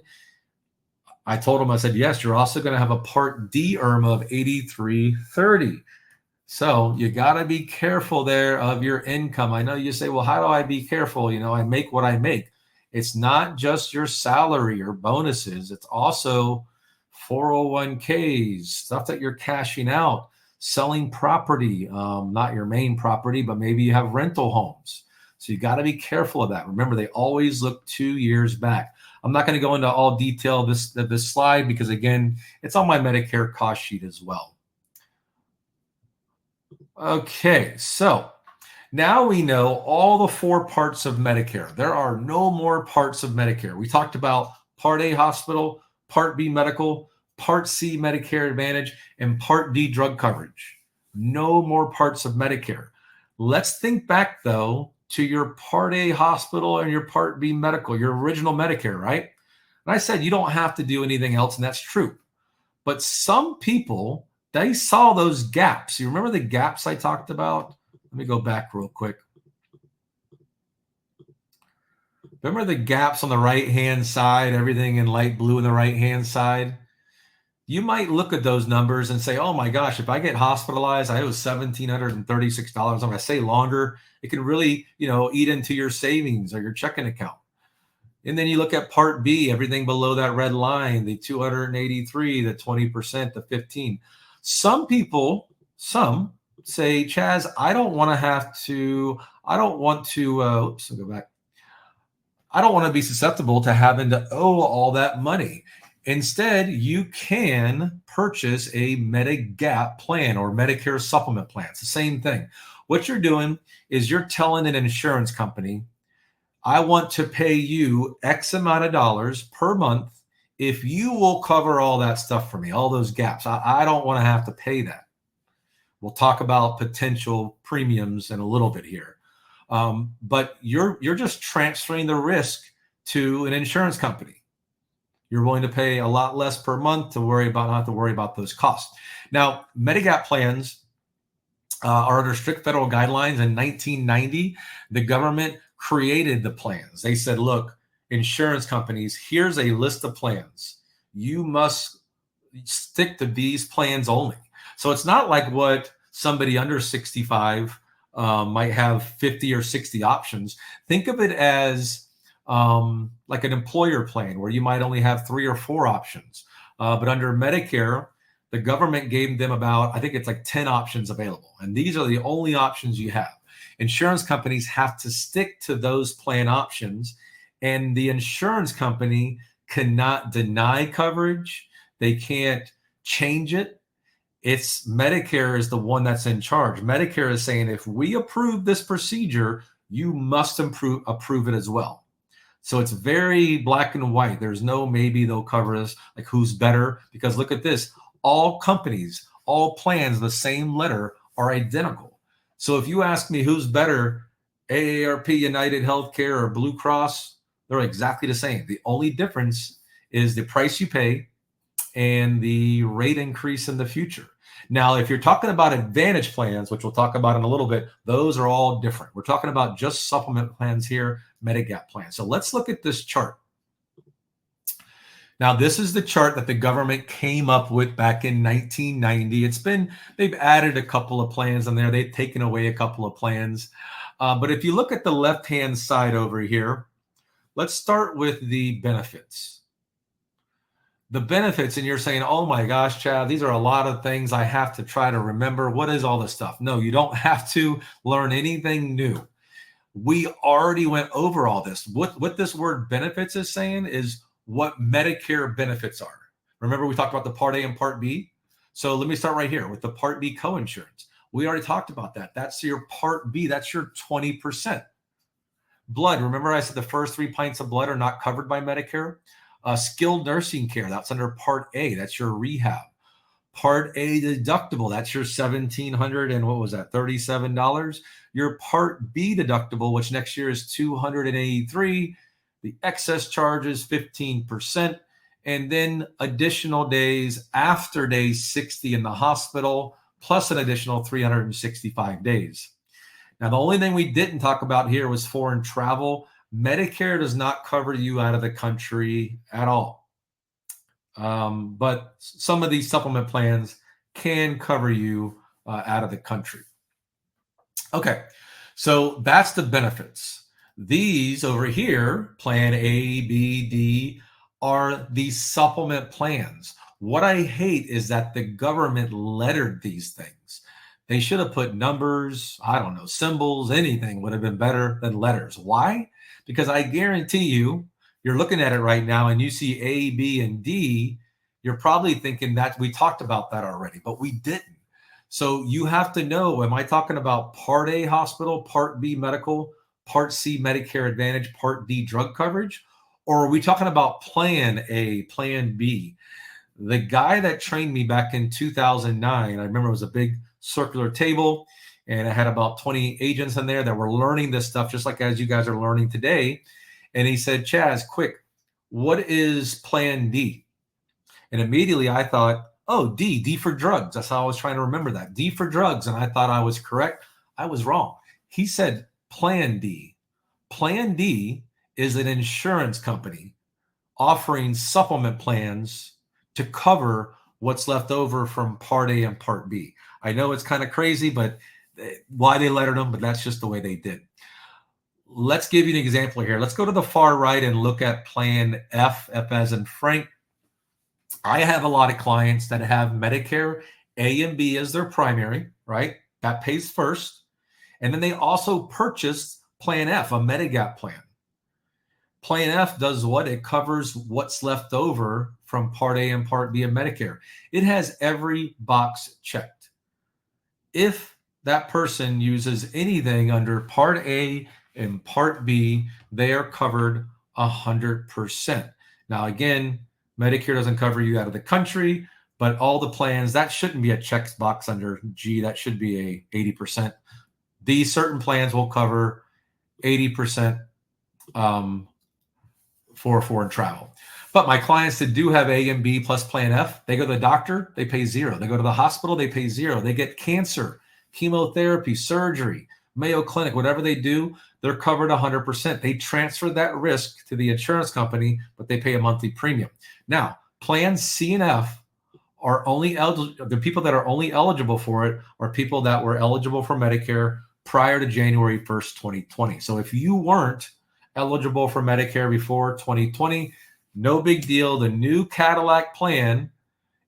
I told him, I said, yes, you're also going to have a Part D IRMA of 8330. So you got to be careful there of your income. I know you say, well, how do I be careful? I make what I make. It's not just your salary or bonuses. It's also 401ks, stuff that you're cashing out, selling property, not your main property, but maybe you have rental homes. So you got to be careful of that. Remember, they always look 2 years back. I'm not going to go into all detail of this slide because, again, it's on my Medicare cost sheet as well. Okay, so now we know all the four parts of Medicare. There are no more parts of Medicare. We talked about Part A hospital, Part B medical, Part C Medicare Advantage, and Part D drug coverage. No more parts of Medicare. Let's think back, though, to your Part A hospital and your Part B medical, your original Medicare, right? And I said you don't have to do anything else, and that's true. But some people, they saw those gaps. You remember the gaps I talked about? Let me go back real quick. Remember the gaps on the right-hand side, everything in light blue on the right-hand side? You might look at those numbers and say, oh my gosh, if I get hospitalized, I owe $1,736. I'm going to say longer. It can really, eat into your savings or your checking account. And then you look at Part B, everything below that red line, the 283, the 20%, the 15. Some people, say, Chaz, I don't want to be susceptible to having to owe all that money. Instead, you can purchase a Medigap plan or Medicare supplement plan. It's the same thing. What you're doing is you're telling an insurance company, I want to pay you X amount of dollars per month if you will cover all that stuff for me, all those gaps. I don't want to have to pay that. We'll talk about potential premiums in a little bit here. But you're just transferring the risk to an insurance company. You're willing to pay a lot less per month to not have to worry about those costs. Now, Medigap plans are under strict federal guidelines. In 1990, the government created the plans. They said, look, insurance companies, here's a list of plans. You must stick to these plans only. So it's not like what somebody under 65 might have 50 or 60 options. Think of it as like an employer plan where you might only have 3 or 4 options. But under Medicare, the government gave them about, I think it's like 10 options available. And these are the only options you have. Insurance companies have to stick to those plan options, and the insurance company cannot deny coverage. They can't change it. It's Medicare is the one that's in charge. Medicare is saying, if we approve this procedure, you must approve it as well. So it's very black and white. There's no maybe they'll cover us, like who's better, because look at this. All companies, all plans, the same letter are identical. So if you ask me who's better, AARP, United Healthcare, or Blue Cross, they're exactly the same. The only difference is the price you pay and the rate increase in the future. Now, if you're talking about advantage plans, which we'll talk about in a little bit, those are all different. We're talking about just supplement plans here, Medigap plans. So let's look at this chart. Now, this is the chart that the government came up with back in 1990. They've added a couple of plans in there. They've taken away a couple of plans. But if you look at the left-hand side over here, let's start with the benefits. The benefits, and you're saying, oh my gosh, Chad, these are a lot of things I have to try to remember. What is all this stuff? No, you don't have to learn anything new. We already went over all this. What this word benefits is saying is what Medicare benefits are. Remember, we talked about the Part A and Part B. So let me start right here with the Part B coinsurance. We already talked about that. That's your Part B. That's your 20%. Blood. Remember I said the first 3 pints of blood are not covered by Medicare? Skilled nursing care. That's under Part A. That's your rehab. Part A deductible. That's your $1,700 and what was that? $37. Your Part B deductible, which next year is $283. The excess charge is 15%, and then additional days after day 60 in the hospital, plus an additional 365 days. Now, the only thing we didn't talk about here was foreign travel. Medicare does not cover you out of the country at all. But some of these supplement plans can cover you out of the country. Okay, so that's the benefits. These over here, plan A, B, D, are the supplement plans. What I hate is that the government lettered these things. They should have put numbers, I don't know, symbols, anything would have been better than letters. Why? Because I guarantee you, you're looking at it right now and you see A, B, and D, you're probably thinking that we talked about that already, but we didn't. So you have to know, am I talking about Part A hospital, Part B medical, Part C Medicare Advantage, Part D drug coverage? Or are we talking about Plan A, Plan B? The guy that trained me back in 2009, I remember it was a big circular table, and I had about 20 agents in there that were learning this stuff, just like as you guys are learning today. And he said, Chaz, quick, what is Plan D? And immediately I thought, oh, D for drugs. That's how I was trying to remember that. D for drugs. And I thought I was correct. I was wrong. He said Plan D. Plan D is an insurance company offering supplement plans to cover what's left over from Part A and Part B. I know it's kind of crazy, but why they lettered them, but that's just the way they did. Let's give you an example here. Let's go to the far right and look at Plan F, F as in Frank. I have a lot of clients that have Medicare A and B as their primary, right? That pays first. And then they also purchased Plan F, a Medigap plan. Plan F does what? It covers what's left over from Part A and Part B of Medicare. It has every box checked. If that person uses anything under Part A and Part B, they are covered 100%. Now, again, Medicare doesn't cover you out of the country, but all the plans, that shouldn't be a checkbox under G. That should be a 80%. These certain plans will cover 80% for foreign travel. But my clients that do have A and B plus Plan F, they go to the doctor, they pay zero. They go to the hospital, they pay zero. They get cancer, chemotherapy, surgery, Mayo Clinic, whatever they do, they're covered 100%. They transfer that risk to the insurance company, but they pay a monthly premium. Now, plans C and F are only eligible. The people that are only eligible for it are people that were eligible for Medicare prior to January 1st, 2020. So if you weren't eligible for Medicare before 2020, no big deal. The new Cadillac plan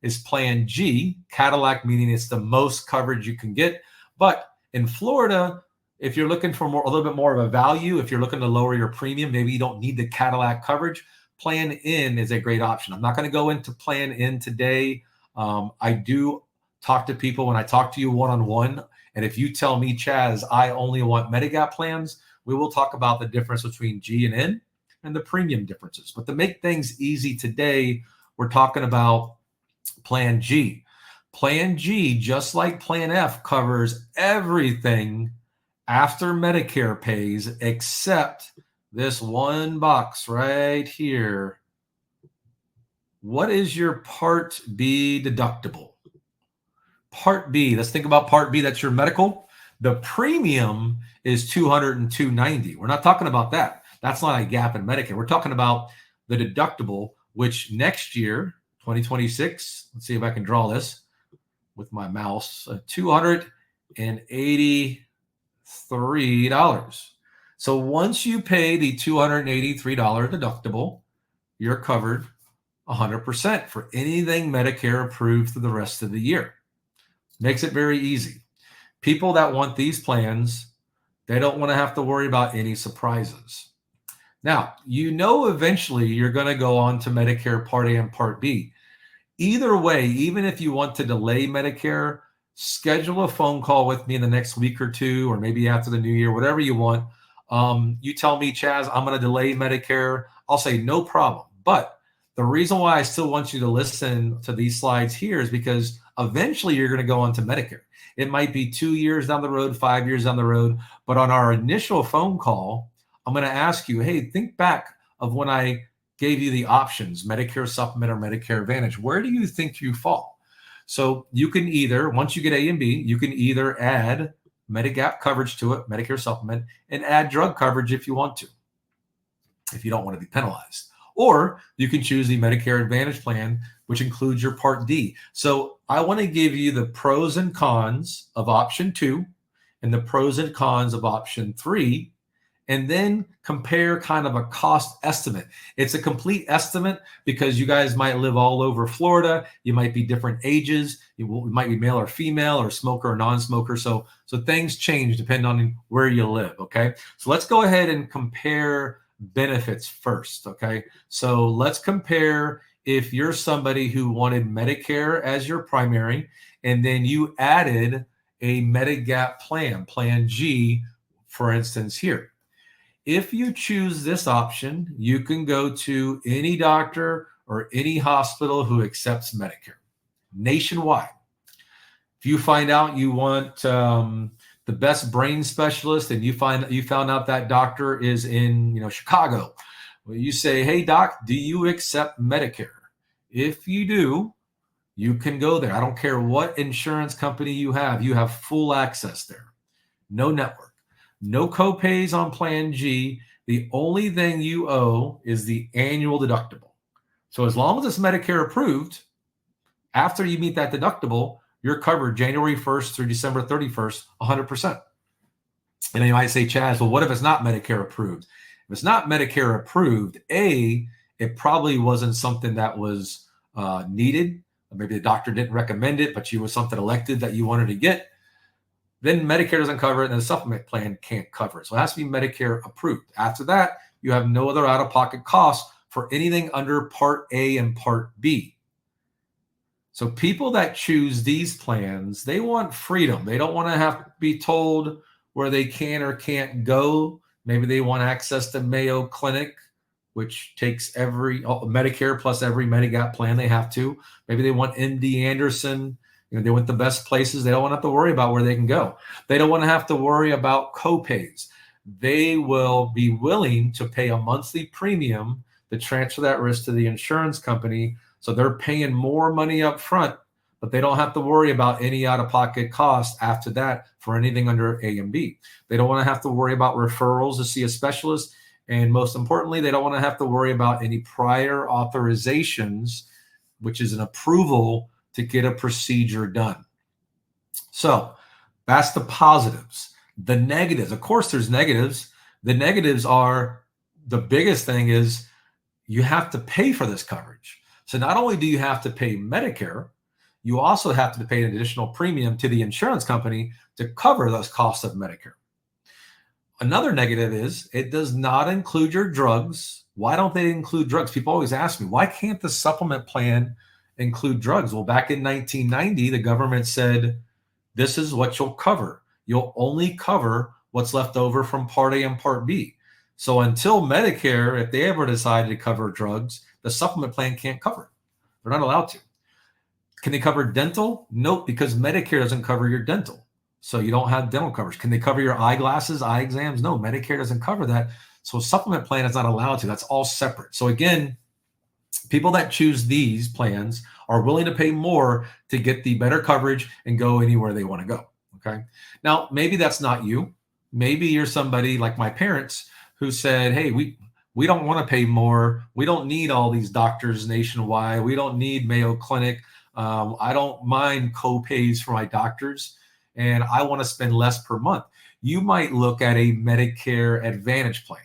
is Plan G. Cadillac meaning it's the most coverage you can get. But in Florida, if you're looking for a little bit more of a value, if you're looking to lower your premium, maybe you don't need the Cadillac coverage, Plan N is a great option. I'm not going to go into Plan N today. I do talk to people when I talk to you one-on-one. And if you tell me, Chaz, I only want Medigap plans, we will talk about the difference between G and N and the premium differences. But to make things easy today, we're talking about Plan G. Plan G, just like Plan F, covers everything after Medicare pays except this one box right here. What is your Part B deductible? Part B, let's think about Part B. That's your medical. The premium is $200 and $290. We're not talking about that. That's not a gap in Medicare. We're talking about the deductible, which next year, 2026, let's see if I can draw this with my mouse, $283. So once you pay the $283 deductible, you're covered 100% for anything Medicare approved for the rest of the year. Makes it very easy. People that want these plans, they don't want to have to worry about any surprises. Now, eventually you're going to go on to Medicare Part A and Part B. Either way, even if you want to delay Medicare, schedule a phone call with me in the next week or two, or maybe after the new year, whatever you want. You tell me, Chaz, I'm going to delay Medicare. I'll say no problem. But the reason why I still want you to listen to these slides here is because eventually you're going to go on to Medicare. It might be 2 years down the road, 5 years down the road. But on our initial phone call, I'm going to ask you, hey, think back of when I gave you the options, Medicare Supplement or Medicare Advantage. Where do you think you fall? So you can either, once you get A and B, you can either add Medigap coverage to it, Medicare Supplement, and add drug coverage if you want to, if you don't want to be penalized. Or you can choose the Medicare Advantage plan, which includes your Part D. So I want to give you the pros and cons of option 2 and the pros and cons of option 3, and then compare kind of a cost estimate. It's a complete estimate because you guys might live all over Florida. You might be different ages. You might be male or female or smoker or non-smoker. So things change depending on where you live, okay? So let's go ahead and compare benefits first, okay? So let's compare if you're somebody who wanted Medicare as your primary, and then you added a Medigap plan, Plan G, for instance, here. If you choose this option, you can go to any doctor or any hospital who accepts Medicare nationwide. If you find out you want the best brain specialist and you found out that doctor is in Chicago, well, you say, hey, doc, do you accept Medicare? If you do, you can go there. I don't care what insurance company you have full access there. No network. No copays on Plan G. The only thing you owe is the annual deductible. So as long as it's Medicare approved, after you meet that deductible, you're covered January 1st through December 31st, 100%. And then you might say, Chaz, well, what if it's not Medicare approved? If it's not Medicare approved, it probably wasn't something that was needed. Maybe the doctor didn't recommend it, but you was something elected that you wanted to get. Then Medicare doesn't cover it, and the supplement plan can't cover it. So it has to be Medicare approved. After that, you have no other out-of-pocket costs for anything under Part A and Part B. So people that choose these plans, they want freedom. They don't want to have to be told where they can or can't go. Maybe they want access to Mayo Clinic, which takes every Medicare plus every Medigap plan they have to. Maybe they want MD Anderson. They want the best places. They don't want to have to worry about where they can go. They don't want to have to worry about copays. They will be willing to pay a monthly premium to transfer that risk to the insurance company. So they're paying more money up front, but they don't have to worry about any out-of-pocket costs after that for anything under A and B. They don't want to have to worry about referrals to see a specialist. And most importantly, they don't want to have to worry about any prior authorizations, which is an approval to get a procedure done. So that's the positives. The negatives, of course, there's negatives. The negatives are, the biggest thing is you have to pay for this coverage. So not only do you have to pay Medicare, you also have to pay an additional premium to the insurance company to cover those costs of Medicare. Another negative is it does not include your drugs. Why don't they include drugs? People always ask me, why can't the supplement plan include drugs? Well, back in 1990, the government said, this is what you'll cover. You'll only cover what's left over from Part A and Part B. So until Medicare, if they ever decide to cover drugs, the supplement plan can't cover it. They're not allowed to. Can they cover dental? Nope, because Medicare doesn't cover your dental. So you don't have dental coverage. Can they cover your eyeglasses, eye exams? No, Medicare doesn't cover that. So a supplement plan is not allowed to. That's all separate. So again, people that choose these plans are willing to pay more to get the better coverage and go anywhere they want to go. Okay. Now, maybe that's not you. Maybe you're somebody like my parents who said, hey, we don't want to pay more. We don't need all these doctors nationwide. We don't need Mayo Clinic. I don't mind co-pays for my doctors, and I want to spend less per month. You might look at a Medicare Advantage plan.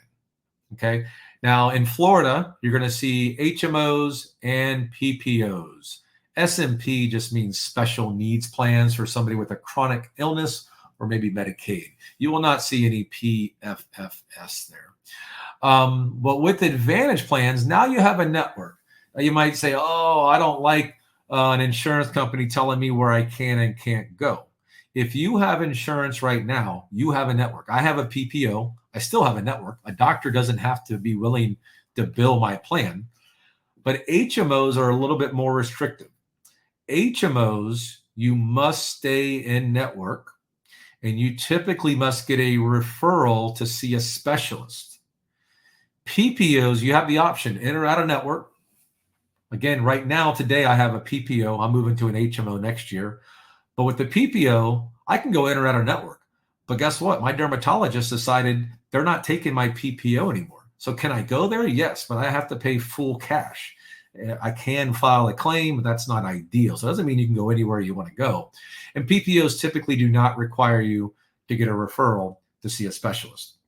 Okay. Now in Florida, you're going to see HMOs and PPOs. SMP just means special needs plans for somebody with a chronic illness or maybe Medicaid. You will not see any PFFS there. But with Advantage plans, now you have a network. Now you might say, oh, I don't like an insurance company telling me where I can and can't go. If you have insurance right now, you have a network. I have a PPO. I still have a network. A doctor doesn't have to be willing to bill my plan. But HMOs are a little bit more restrictive. HMOs, you must stay in network, and you typically must get a referral to see a specialist. PPOs, you have the option, in or out of network. Again, right now, today, I have a PPO. I'm moving to an HMO next year. But with the PPO, I can go in or out of network. But guess what? My dermatologist decided they're not taking my PPO anymore. So can I go there? Yes, but I have to pay full cash. I can file a claim, but that's not ideal. So it doesn't mean you can go anywhere you want to go. And PPOs typically do not require you to get a referral to see a specialist.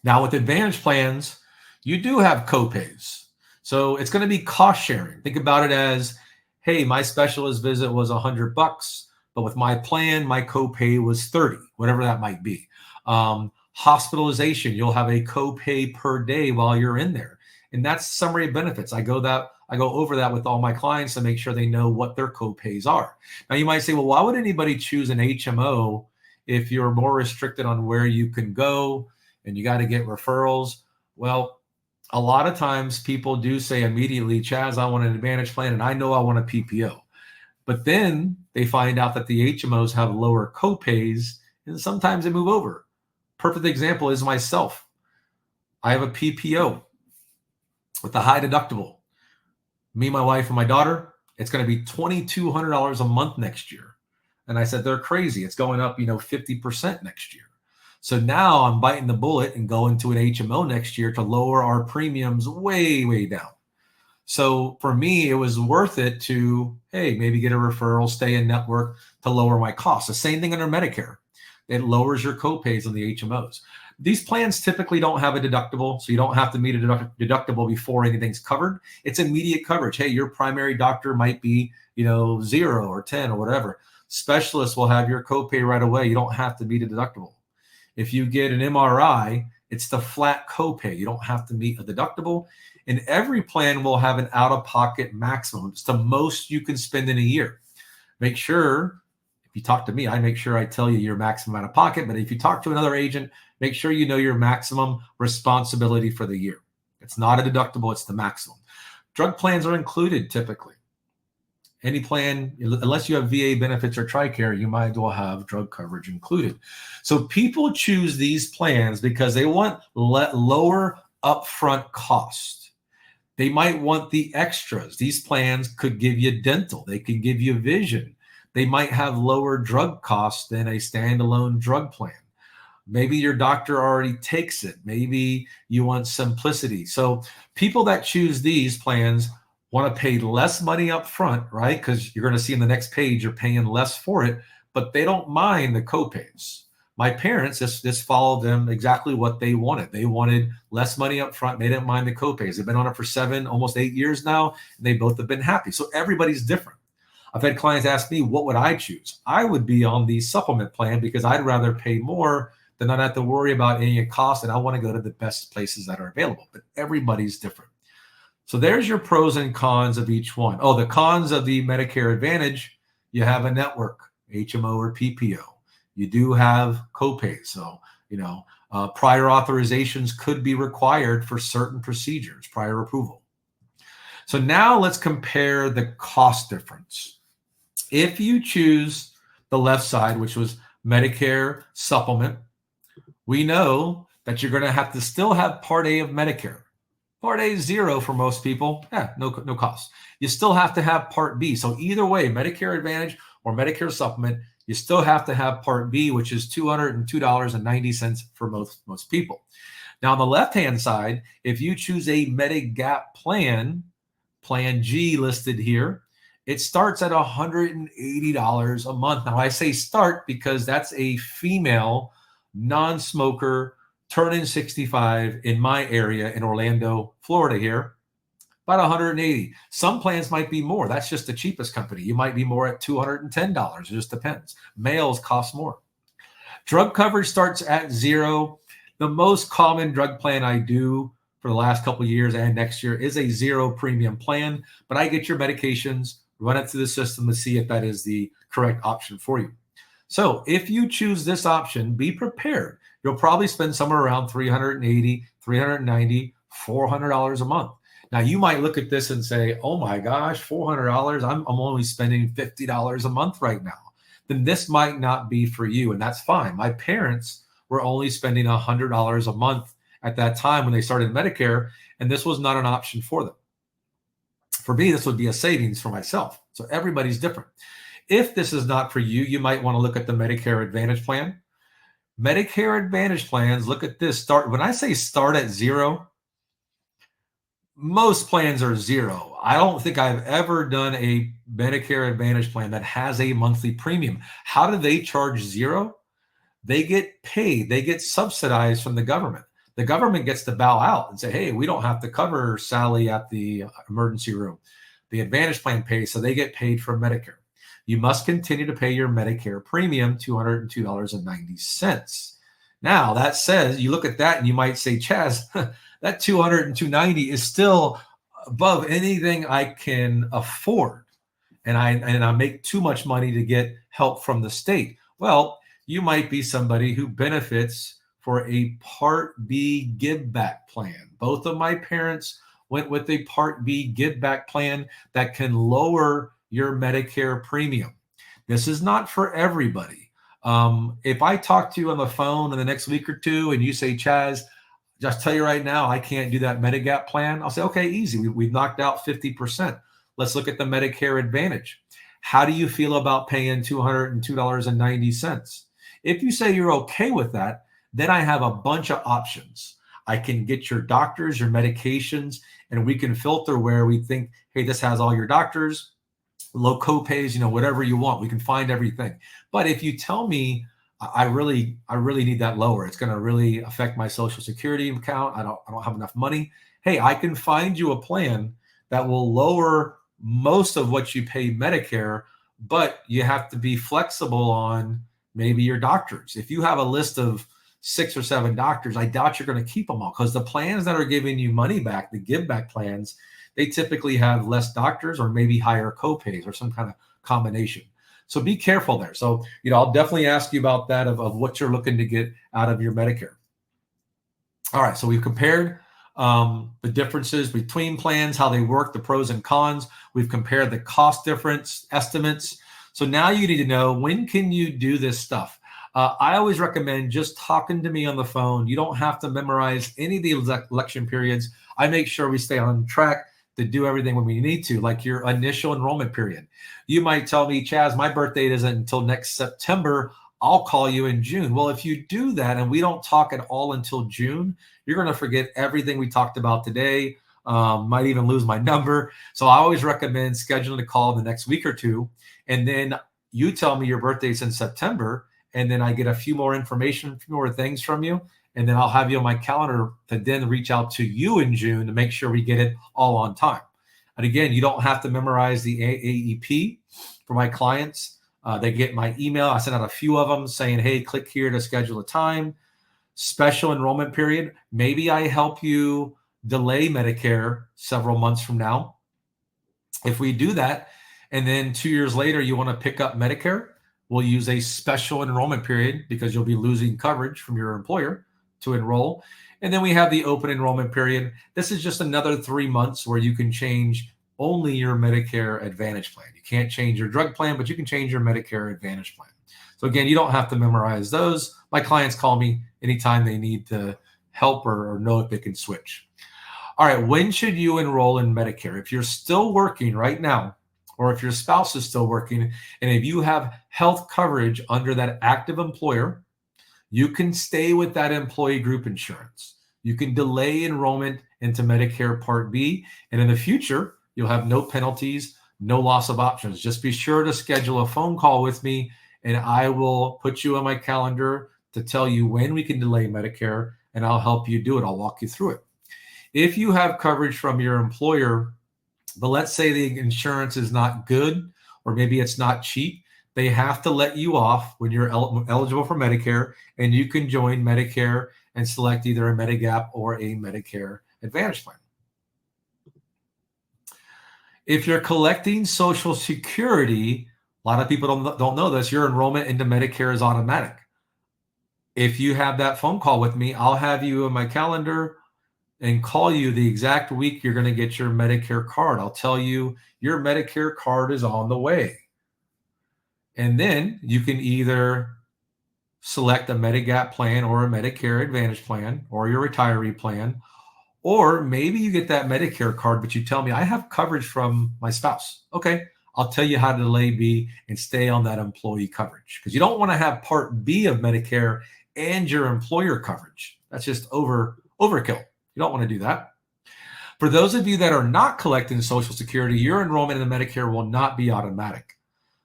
Now with Advantage plans, you do have copays. So it's going to be cost sharing. Think about it as, hey, my specialist visit was $100, but with my plan, my copay was $30, whatever that might be. Hospitalization, you'll have a copay per day while you're in there. And that's summary of benefits. I go over that with all my clients to make sure they know what their copays are. Now you might say, well, why would anybody choose an HMO if you're more restricted on where you can go and you got to get referrals? Well, a lot of times people do say immediately, Chaz, I want an Advantage plan and I know I want a PPO. But then they find out that the HMOs have lower copays and sometimes they move over. Perfect example is myself. I have a PPO with a high deductible. Me, my wife, and my daughter, it's going to be $2,200 a month next year. And I said, they're crazy. It's going up, 50% next year. So now I'm biting the bullet and going to an HMO next year to lower our premiums way, way down. So for me, it was worth it to, hey, maybe get a referral, stay in network to lower my costs. The same thing under Medicare. It lowers your copays on the HMOs. These plans typically don't have a deductible, so you don't have to meet a deductible before anything's covered. It's immediate coverage. Hey, your primary doctor might be, 0 or 10 or whatever. Specialists will have your copay right away. You don't have to meet a deductible. If you get an MRI, it's the flat copay. You don't have to meet a deductible. And every plan will have an out-of-pocket maximum. It's the most you can spend in a year. Make sure, if you talk to me, I make sure I tell you your maximum out of pocket. But if you talk to another agent, make sure you know your maximum responsibility for the year. It's not a deductible, it's the maximum. Drug plans are included typically. Any plan, unless you have VA benefits or TRICARE, you might as well have drug coverage included. So people choose these plans because they want lower upfront cost. They might want the extras. These plans could give you dental. They could give you vision. They might have lower drug costs than a standalone drug plan. Maybe your doctor already takes it. Maybe you want simplicity. So people that choose these plans want to pay less money up front, right? Because you're going to see in the next page, you're paying less for it, but they don't mind the copays. My parents, this followed them exactly what they wanted. They wanted less money up front. They didn't mind the copays. They've been on it for 7, almost 8 years now, and they both have been happy. So everybody's different. I've had clients ask me, what would I choose? I would be on the supplement plan because I'd rather pay more than not have to worry about any cost, and I want to go to the best places that are available. But everybody's different. So there's your pros and cons of each one. Oh, the cons of the Medicare Advantage, you have a network, HMO or PPO. You do have copays. So, prior authorizations could be required for certain procedures, prior approval. So now let's compare the cost difference. If you choose the left side, which was Medicare supplement, we know that you're going to have to still have Part A of Medicare. Part A is $0 for most people. No cost. You still have to have Part B. So either way, Medicare Advantage or Medicare supplement, you still have to have Part B, which is $202.90 for most people. Now, on the left-hand side, if you choose a Medigap plan, Plan G listed here, it starts at $180 a month. Now, I say start because that's a female non-smoker turning 65 in my area in Orlando, Florida here, about 180. Some plans might be more. That's just the cheapest company. You might be more at $210. It just depends. Males cost more. Drug coverage starts at $0. The most common drug plan I do for the last couple of years and next year is a $0 premium plan, but I get your medications, run it through the system to see if that is the correct option for you. So if you choose this option, be prepared. You'll probably spend somewhere around $380, $390, $400 a month. Now, you might look at this and say, oh my gosh, $400, I'm only spending $50 a month right now. Then this might not be for you, and that's fine. My parents were only spending $100 a month at that time when they started Medicare, and this was not an option for them. For me, this would be a savings for myself. So everybody's different. If this is not for you, you might want to look at the Medicare Advantage plan. Medicare Advantage plans, look at this. When I say start at $0, most plans are $0. I don't think I've ever done a Medicare Advantage plan that has a monthly premium. How do they charge $0? They get paid. They get subsidized from the government. The government gets to bow out and say, hey, we don't have to cover Sally at the emergency room. The Advantage plan pays, so they get paid from Medicare. You must continue to pay your Medicare premium, $202.90. Now, that says, you look at that and you might say, Chaz, that $202.90 is still above anything I can afford. And I make too much money to get help from the state. Well, you might be somebody who benefits for a Part B give back plan. Both of my parents went with a Part B give back plan that can lower your Medicare premium. This is not for everybody. If I talk to you on the phone in the next week or two and you say, Chaz, just tell you right now, I can't do that Medigap plan. I'll say, okay, easy. We've knocked out 50%. Let's look at the Medicare Advantage. How do you feel about paying $202.90? If you say you're okay with that, then I have a bunch of options. I can get your doctors, your medications, and we can filter where we think, hey, this has all your doctors, low copays, whatever you want. We can find everything. But if you tell me I really need that lower, it's going to really affect my Social Security account, I don't have enough money, hey, I can find you a plan that will lower most of what you pay Medicare, but you have to be flexible on maybe your doctors. If you have a list of 6 or 7 doctors, I doubt you're going to keep them all, because the plans that are giving you money back, the give back plans, they typically have less doctors or maybe higher copays or some kind of combination. So be careful there. So, I'll definitely ask you about that of what you're looking to get out of your Medicare. All right. So we've compared the differences between plans, how they work, the pros and cons. We've compared the cost difference estimates. So now you need to know, when can you do this stuff? I always recommend just talking to me on the phone. You don't have to memorize any of the election periods. I make sure we stay on track. to do everything when we need to, like your initial enrollment period. You might tell me, Chaz, my birthday isn't until next September. I'll call you in June. Well, if you do that and we don't talk at all until June, you're going to forget everything we talked about today. Might even lose my number. So I always recommend scheduling a call the next week or two. And then you tell me your birthday's in September. And then I get a few more information, a few more things from you. And then I'll have you on my calendar to then reach out to you in June to make sure we get it all on time. And again, you don't have to memorize the AAEP for my clients. They get my email. I send out a few of them saying, hey, click here to schedule a time. Special enrollment period. Maybe I help you delay Medicare several months from now. If we do that, and then 2 years later, you want to pick up Medicare, we'll use a special enrollment period because you'll be losing coverage from your employer to enroll. And then we have the open enrollment period. This is just another 3 months where you can change only your Medicare Advantage plan. You can't change your drug plan, but you can change your Medicare Advantage plan. So again, you don't have to memorize those. My clients call me anytime they need to help or know if they can switch. All right, when should you enroll in Medicare? If you're still working right now, or if your spouse is still working, and if you have health coverage under that active employer, you can stay with that employee group insurance. You can delay enrollment into Medicare Part B, and in the future, you'll have no penalties, no loss of options. Just be sure to schedule a phone call with me, and I will put you on my calendar to tell you when we can delay Medicare, and I'll help you do it. I'll walk you through it. If you have coverage from your employer, but let's say the insurance is not good, or maybe it's not cheap, they have to let you off when you're eligible for Medicare, and you can join Medicare and select either a Medigap or a Medicare Advantage plan. If you're collecting Social Security, a lot of people don't know this, your enrollment into Medicare is automatic. If you have that phone call with me, I'll have you in my calendar and call you the exact week you're going to get your Medicare card. I'll tell you your Medicare card is on the way. And then you can either select a Medigap plan or a Medicare Advantage plan or your retiree plan, or maybe you get that Medicare card, but you tell me I have coverage from my spouse. Okay, I'll tell you how to delay B and stay on that employee coverage, because you don't want to have Part B of Medicare and your employer coverage. That's just overkill. You don't want to do that. For those of you that are not collecting Social Security, your enrollment in the Medicare will not be automatic.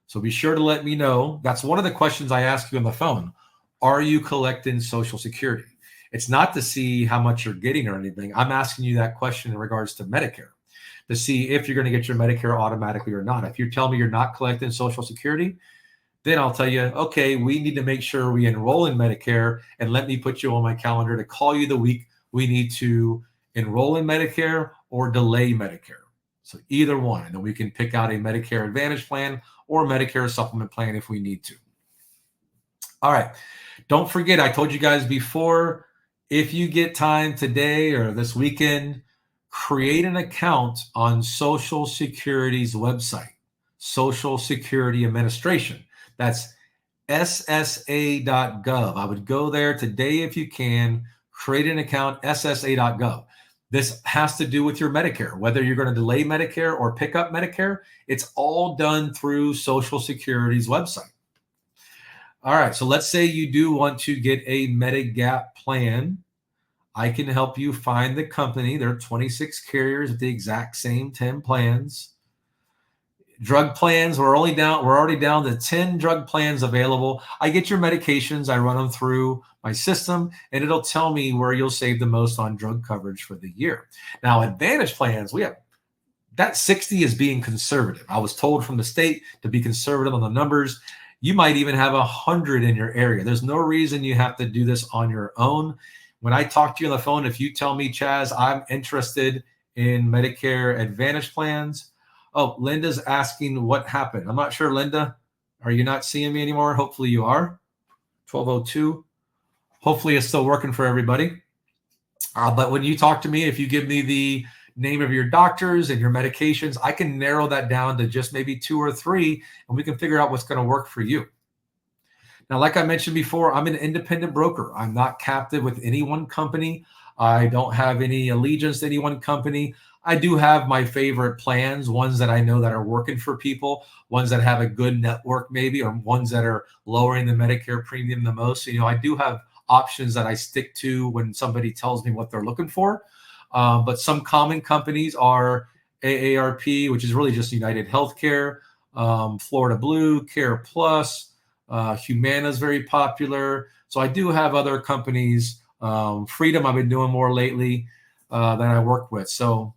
So be sure to let me know. That's one of the questions I ask you on the phone. Are you collecting Social Security? It's not to see how much you're getting or anything. I'm asking you that question in regards to Medicare, to see if you're going to get your Medicare automatically or not. If you tell me you're not collecting Social Security, then I'll tell you, okay, we need to make sure we enroll in Medicare, and let me put you on my calendar to call you the week we need to enroll in Medicare or delay Medicare. So either one, and then we can pick out a Medicare Advantage plan or Medicare supplement plan if we need to. All right. Don't forget, I told you guys before, if you get time today or this weekend, create an account on Social Security's website, Social Security Administration. That's ssa.gov. I would go there today if you can, create an account, ssa.gov. This has to do with your Medicare, whether you're going to delay Medicare or pick up Medicare. It's all done through Social Security's website. All right, so let's say you do want to get a Medigap plan. I can help you find the company. There are 26 carriers with the exact same 10 plans. Drug plans, we're already down to 10 drug plans available. I get your medications, I run them through my system, and it'll tell me where you'll save the most on drug coverage for the year. Now, Advantage plans, we have that 60 is being conservative. I was told from the state to be conservative on the numbers. You might even have 100 in your area. There's no reason you have to do this on your own. When I talk to you on the phone, if you tell me, Chaz, I'm interested in Medicare Advantage plans. Oh, Linda's asking what happened. I'm not sure, Linda. Are you not seeing me anymore? Hopefully you are. 1202. Hopefully it's still working for everybody. But when you talk to me, if you give me the name of your doctors and your medications, I can narrow that down to just maybe 2 or 3, and we can figure out what's going to work for you. Now, like I mentioned before, I'm an independent broker. I'm not captive with any one company. I don't have any allegiance to any one company. I do have my favorite plans, ones that I know that are working for people, ones that have a good network maybe, or ones that are lowering the Medicare premium the most. So, I do have options that I stick to when somebody tells me what they're looking for. But some common companies are AARP, which is really just United Healthcare, Florida Blue, Care Plus, Humana is very popular. So I do have other companies. Freedom, I've been doing more lately that I work with. So,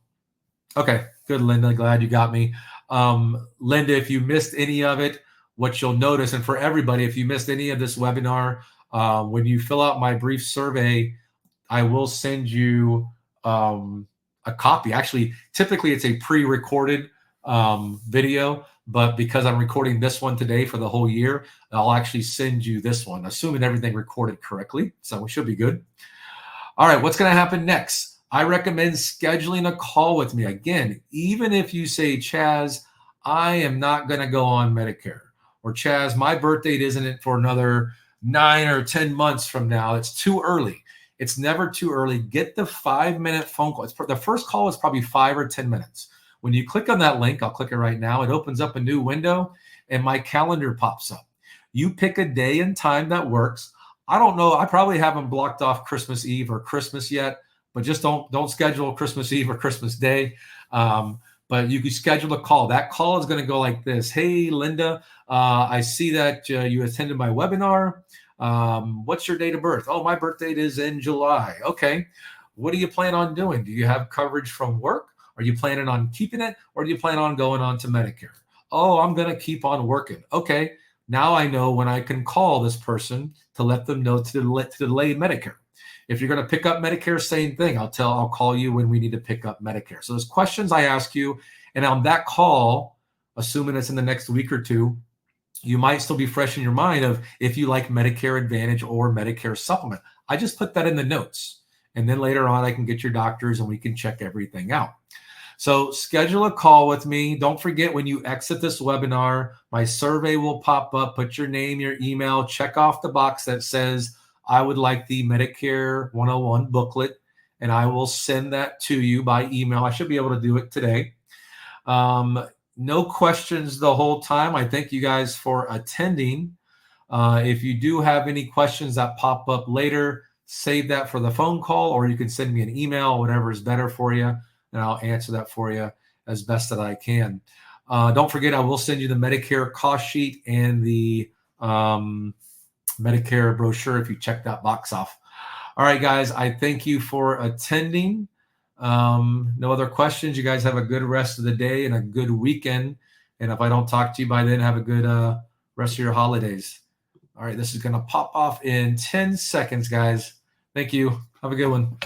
okay, good, Linda. Glad you got me. Linda, if you missed any of it, what you'll notice, and for everybody, if you missed any of this webinar, when you fill out my brief survey, I will send you a copy. Actually, typically it's a pre-recorded video, but because I'm recording this one today for the whole year, I'll actually send you this one, assuming everything recorded correctly. So we should be good. All right, what's going to happen next? I recommend scheduling a call with me. Again, even if you say, Chaz, I am not going to go on Medicare, or Chaz, my birth date isn't for another 9 or 10 months from now. It's too early. It's never too early. Get the 5-minute phone call. The first call is probably 5 or 10 minutes. When you click on that link, I'll click it right now. It opens up a new window and my calendar pops up. You pick a day and time that works. I don't know. I probably haven't blocked off Christmas Eve or Christmas yet, but just don't schedule Christmas Eve or Christmas Day. But you can schedule a call. That call is going to go like this. Hey, Linda, I see that you attended my webinar. What's your date of birth? Oh, my birth date is in July. Okay. What do you plan on doing? Do you have coverage from work? Are you planning on keeping it, or do you plan on going on to Medicare? Oh, I'm going to keep on working. Okay. Now I know when I can call this person to let them know to delay Medicare. If you're going to pick up Medicare, same thing. I'll call you when we need to pick up Medicare. So there's questions I ask you. And on that call, assuming it's in the next week or two, you might still be fresh in your mind of if you like Medicare Advantage or Medicare Supplement. I just put that in the notes. And then later on, I can get your doctors and we can check everything out. So schedule a call with me. Don't forget, when you exit this webinar, my survey will pop up. Put your name, your email, check off the box that says, I would like the Medicare 101 booklet, and I will send that to you by email. I should be able to do it today. No questions the whole time. I thank you guys for attending. If you do have any questions that pop up later, save that for the phone call, or you can send me an email, whatever is better for you, and I'll answer that for you as best that I can. Don't forget, I will send you the Medicare cost sheet and the Medicare brochure if you check that box off. All right, guys, I thank you for attending. No other questions. You guys have a good rest of the day and a good weekend. And if I don't talk to you by then, have a good rest of your holidays. All right, this is going to pop off in 10 seconds, guys. Thank you. Have a good one.